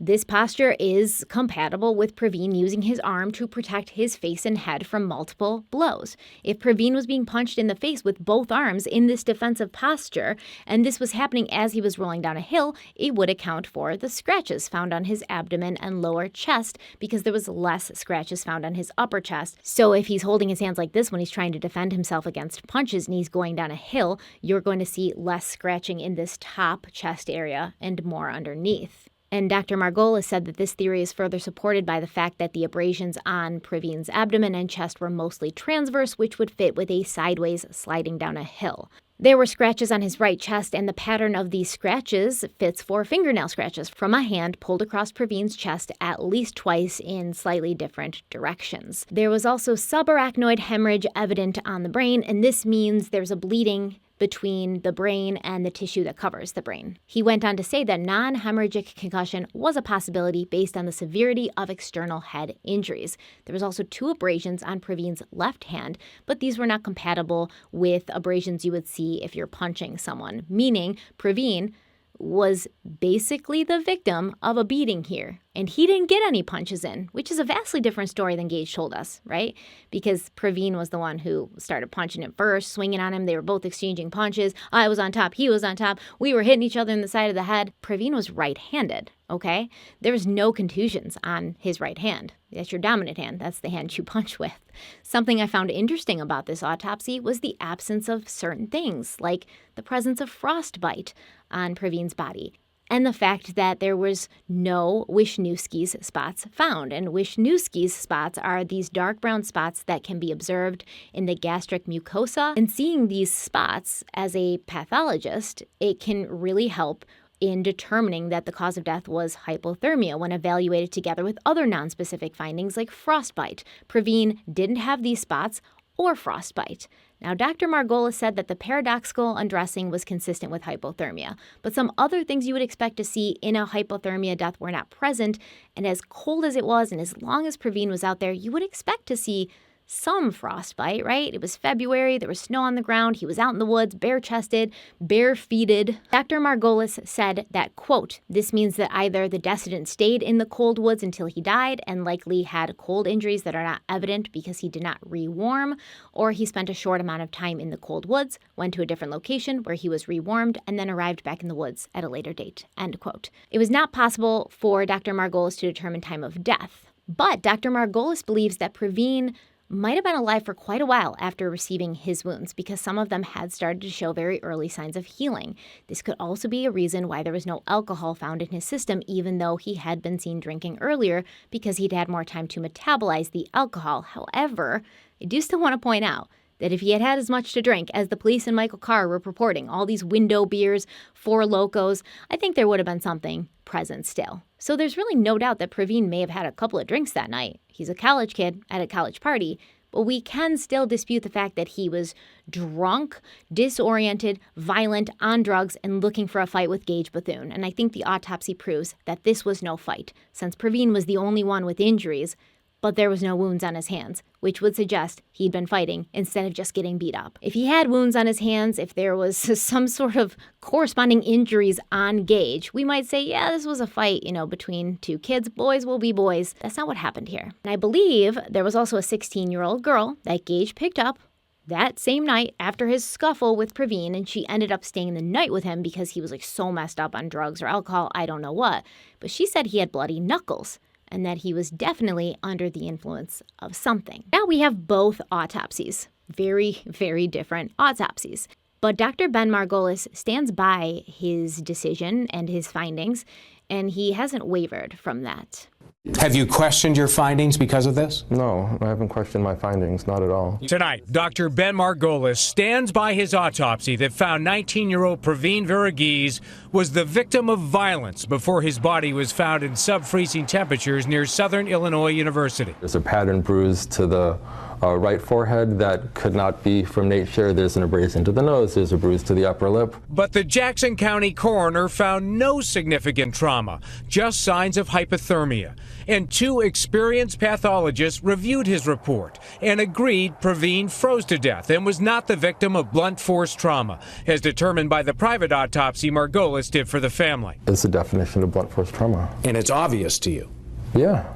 this posture is compatible with Pravin using his arm to protect his face and head from multiple blows. If Pravin was being punched in the face with both arms in this defensive posture, and this was happening as he was rolling down a hill, it would account for the scratches found on his abdomen and lower chest, because there was less scratches found on his upper chest. So if he's holding his hands like this when he's trying to defend himself against punches and he's going down a hill, you're going to see less scratching in this top chest area and more underneath. And Dr. Margolis said that this theory is further supported by the fact that the abrasions on Pravin's abdomen and chest were mostly transverse, which would fit with a sideways sliding down a hill. There were scratches on his right chest, and the pattern of these scratches fits for fingernail scratches from a hand pulled across Pravin's chest at least twice in slightly different directions. There was also subarachnoid hemorrhage evident on the brain, and this means there's a bleeding between the brain and the tissue that covers the brain. He went on to say that non-hemorrhagic concussion was a possibility based on the severity of external head injuries. There was also 2 abrasions on Pravin's left hand, but these were not compatible with abrasions you would see if you're punching someone, meaning Pravin was basically the victim of a beating here. And he didn't get any punches in, which is a vastly different story than Gage told us, right? Because Pravin was the one who started punching him first, swinging on him. They were both exchanging punches. I was on top. He was on top. We were hitting each other in the side of the head. Pravin was right-handed, okay? There was no contusions on his right hand. That's your dominant hand. That's the hand you punch with. Something I found interesting about this autopsy was the absence of certain things, like the presence of frostbite on Pravin's body, and the fact that there was no Wisniewski's spots found. And Wisniewski's spots are these dark brown spots that can be observed in the gastric mucosa. And seeing these spots as a pathologist, it can really help in determining that the cause of death was hypothermia when evaluated together with other nonspecific findings like frostbite. Pravin didn't have these spots or frostbite. Now, Dr. Margolis said that the paradoxical undressing was consistent with hypothermia, but some other things you would expect to see in a hypothermia death were not present, and as cold as it was and as long as Pravin was out there, you would expect to see some frostbite, right? It was February, there was snow on the ground, he was out in the woods, bare-chested, bare-feeted. Dr. Margolis said that, quote, this means that either the decedent stayed in the cold woods until he died and likely had cold injuries that are not evident because he did not rewarm, or he spent a short amount of time in the cold woods, went to a different location where he was rewarmed, and then arrived back in the woods at a later date, end quote. It was not possible for Dr. Margolis to determine time of death, but Dr. Margolis believes that Pravin might have been alive for quite a while after receiving his wounds because some of them had started to show very early signs of healing. This could also be a reason why there was no alcohol found in his system, even though he had been seen drinking earlier because he'd had more time to metabolize the alcohol. However, I do still want to point out that if he had had as much to drink as the police and Michael Carr were purporting, all these window beers, 4 Locos, I think there would have been something present still. So there's really no doubt that Pravin may have had a couple of drinks that night. He's a college kid at a college party, but we can still dispute the fact that he was drunk, disoriented, violent, on drugs, and looking for a fight with Gage Bethune. And I think the autopsy proves that this was no fight, since Pravin was the only one with injuries, but there was no wounds on his hands, which would suggest he'd been fighting instead of just getting beat up. If he had wounds on his hands, if there was some sort of corresponding injuries on Gage, we might say, yeah, this was a fight, between two kids. Boys will be boys. That's not what happened here. And I believe there was also a 16-year-old girl that Gage picked up that same night after his scuffle with Pravin, and she ended up staying the night with him because he was so messed up on drugs or alcohol, I don't know what. But she said he had bloody knuckles, and that he was definitely under the influence of something. Now we have both autopsies. Very, very different autopsies. But Dr. Ben Margolis stands by his decision and his findings, and he hasn't wavered from that. Have you questioned your findings because of this? No, I haven't questioned my findings, not at all. Tonight, Dr. Ben Margolis stands by his autopsy that found 19-year-old Pravin Verghese was the victim of violence before his body was found in sub-freezing temperatures near Southern Illinois University. There's a pattern bruise to the right forehead that could not be from nature. There's an abrasion to the nose. There's a bruise to the upper lip. But the Jackson County coroner found no significant trauma, just signs of hypothermia. And 2 experienced pathologists reviewed his report and agreed Pravin froze to death and was not the victim of blunt force trauma, as determined by the private autopsy Margolis did for the family. It's the definition of blunt force trauma. And it's obvious to you? Yeah.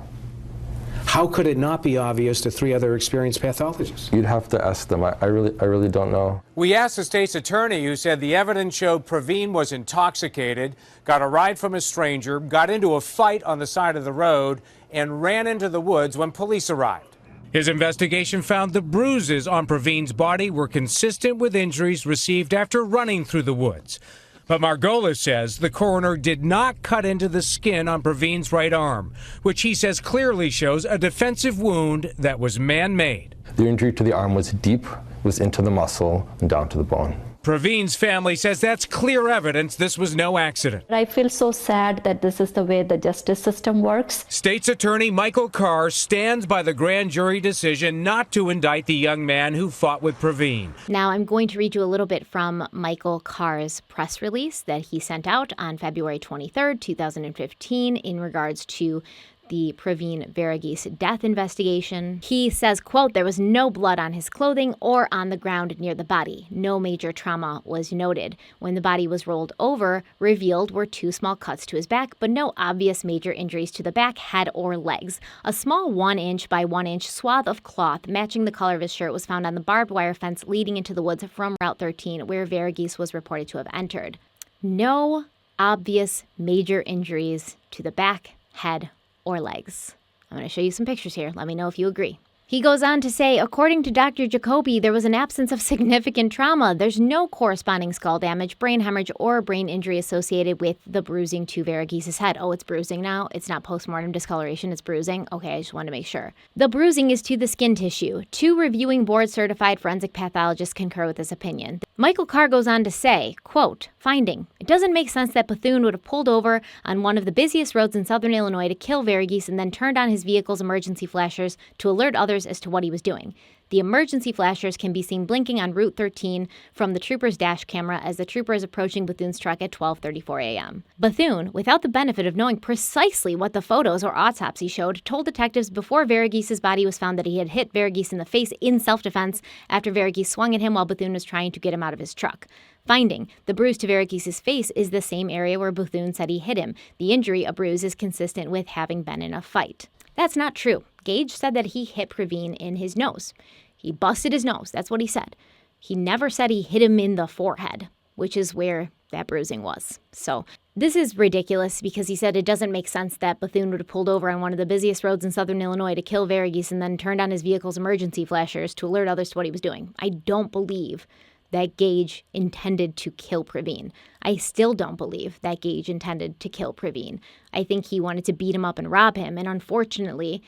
How could it not be obvious to 3 other experienced pathologists? You'd have to ask them. I really don't know. We asked the state's attorney, who said the evidence showed Pravin was intoxicated, got a ride from a stranger, got into a fight on the side of the road, and ran into the woods when police arrived. His investigation found the bruises on Pravin's body were consistent with injuries received after running through the woods. But Margolis says the coroner did not cut into the skin on Pravin's right arm, which he says clearly shows a defensive wound that was man-made. The injury to the arm was deep, was into the muscle and down to the bone. Pravin's family says that's clear evidence this was no accident. I feel so sad that this is the way the justice system works. State's Attorney Michael Carr stands by the grand jury decision not to indict the young man who fought with Pravin. Now I'm going to read you a little bit from Michael Carr's press release that he sent out on February 23rd, 2015 in regards to the Pravin Varughese death investigation. He says, quote, "There was no blood on his clothing or on the ground near the body. No major trauma was noted. When the body was rolled over, revealed were 2 small cuts to his back, but no obvious major injuries to the back, head, or legs. A small 1-inch by 1-inch swath of cloth matching the color of his shirt was found on the barbed wire fence leading into the woods from Route 13, where Varughese was reported to have entered. No obvious major injuries to the back, head, or legs." I'm going to show you some pictures here. Let me know if you agree. He goes on to say, according to Dr. Jacoby, there was an absence of significant trauma. There's no corresponding skull damage, brain hemorrhage, or brain injury associated with the bruising to Varughese's head. Oh, it's bruising now? It's not postmortem discoloration, it's bruising? Okay, I just wanted to make sure. The bruising is to the skin tissue. 2 reviewing board-certified forensic pathologists concur with this opinion. Michael Carr goes on to say, quote, "Finding, it doesn't make sense that Bethune would have pulled over on one of the busiest roads in southern Illinois to kill Varughese and then turned on his vehicle's emergency flashers to alert others as to what he was doing. The emergency flashers can be seen blinking on Route 13 from the trooper's dash camera as the trooper is approaching Bethune's truck at 12:34 a.m. Bethune, without the benefit of knowing precisely what the photos or autopsy showed, told detectives before Varughese's body was found that he had hit Varughese in the face in self-defense after Varughese swung at him while Bethune was trying to get him out of his truck. Finding, the bruise to Varughese's face is the same area where Bethune said he hit him. The injury, a bruise, is consistent with having been in a fight." That's not true. Gage said that he hit Pravin in his nose. He busted his nose. That's what he said. He never said he hit him in the forehead, which is where that bruising was. So this is ridiculous because he said it doesn't make sense that Bethune would have pulled over on one of the busiest roads in southern Illinois to kill Varughese and then turned on his vehicle's emergency flashers to alert others to what he was doing. I don't believe that Gage intended to kill Pravin. I still don't believe that Gage intended to kill Pravin. I think he wanted to beat him up and rob him, and unfortunately,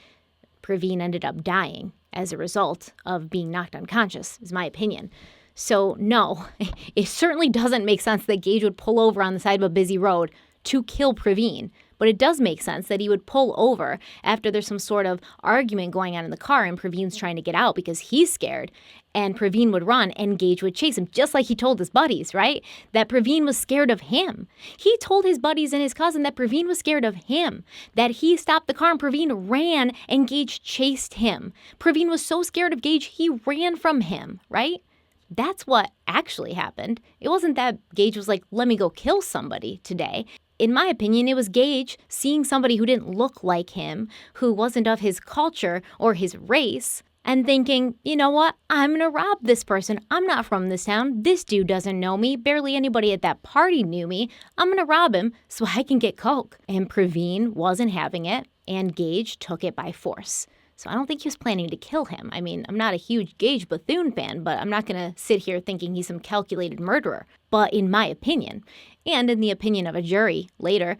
Pravin ended up dying as a result of being knocked unconscious, is my opinion. So no, it certainly doesn't make sense that Gage would pull over on the side of a busy road to kill Pravin. But it does make sense that he would pull over after there's some sort of argument going on in the car and Pravin's trying to get out because he's scared. And Pravin would run and Gage would chase him, just like he told his buddies, right? That Pravin was scared of him. He told his buddies and his cousin that Pravin was scared of him, that he stopped the car and Pravin ran and Gage chased him. Pravin was so scared of Gage, he ran from him, right? That's what actually happened. It wasn't that Gage was like, let me go kill somebody today. In my opinion, it was Gage seeing somebody who didn't look like him, who wasn't of his culture or his race, and thinking, you know what, I'm going to rob this person. I'm not from this town. This dude doesn't know me. Barely anybody at that party knew me. I'm going to rob him so I can get coke. And Pravin wasn't having it, and Gage took it by force. So I don't think he was planning to kill him. I mean, I'm not a huge Gage Bethune fan, but I'm not going to sit here thinking he's some calculated murderer. But in my opinion, and in the opinion of a jury later,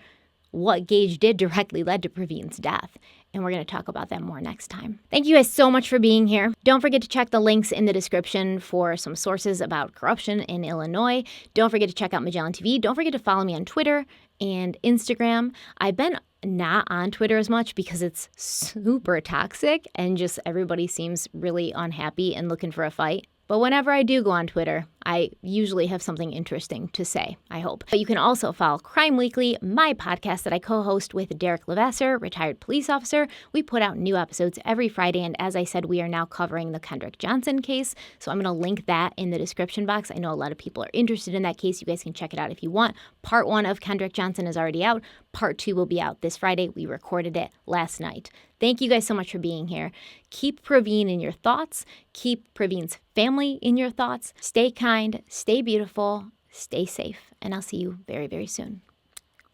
what Gage did directly led to Pravin's death. And we're going to talk about that more next time. Thank you guys so much for being here. Don't forget to check the links in the description for some sources about corruption in Illinois. Don't forget to check out Magellan TV. Don't forget to follow me on Twitter and Instagram. I've been not on Twitter as much because it's super toxic and just everybody seems really unhappy and looking for a fight. But whenever I do go on Twitter, I usually have something interesting to say, I hope. But you can also follow Crime Weekly, my podcast that I co-host with Derek Levasseur, retired police officer. We put out new episodes every Friday, and as I said, we are now covering the Kendrick Johnson case, so I'm going to link that in the description box. I know a lot of people are interested in that case. You guys can check it out if you want. Part 1 of Kendrick Johnson is already out. Part 2 will be out this Friday. We recorded it last night. Thank you guys so much for being here. Keep Pravin in your thoughts. Keep Pravin's family in your thoughts. Stay kind, stay beautiful, stay safe, and I'll see you very, very soon.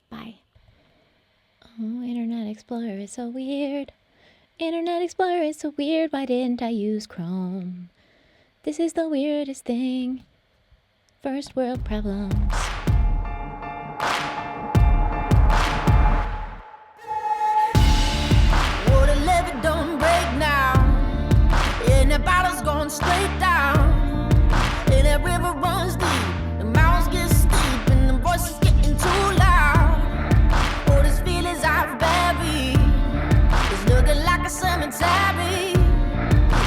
Bye. Oh, Internet Explorer is so weird. Internet Explorer is so weird. Why didn't I use Chrome? This is the weirdest thing. First world problems. Don't break now, and the bottle's going straight down, and that river runs deep, the mountains get steep, and the voices getting too loud. All these feelings I've buried, it's looking like a cemetery.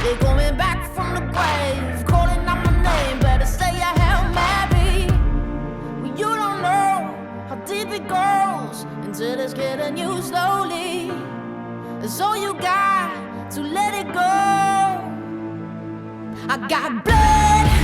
They're coming back from the grave, calling out my name, better say a Hail Mary. Well, you don't know how deep it goes until it's getting you slowly. So you got to let it go. I got blood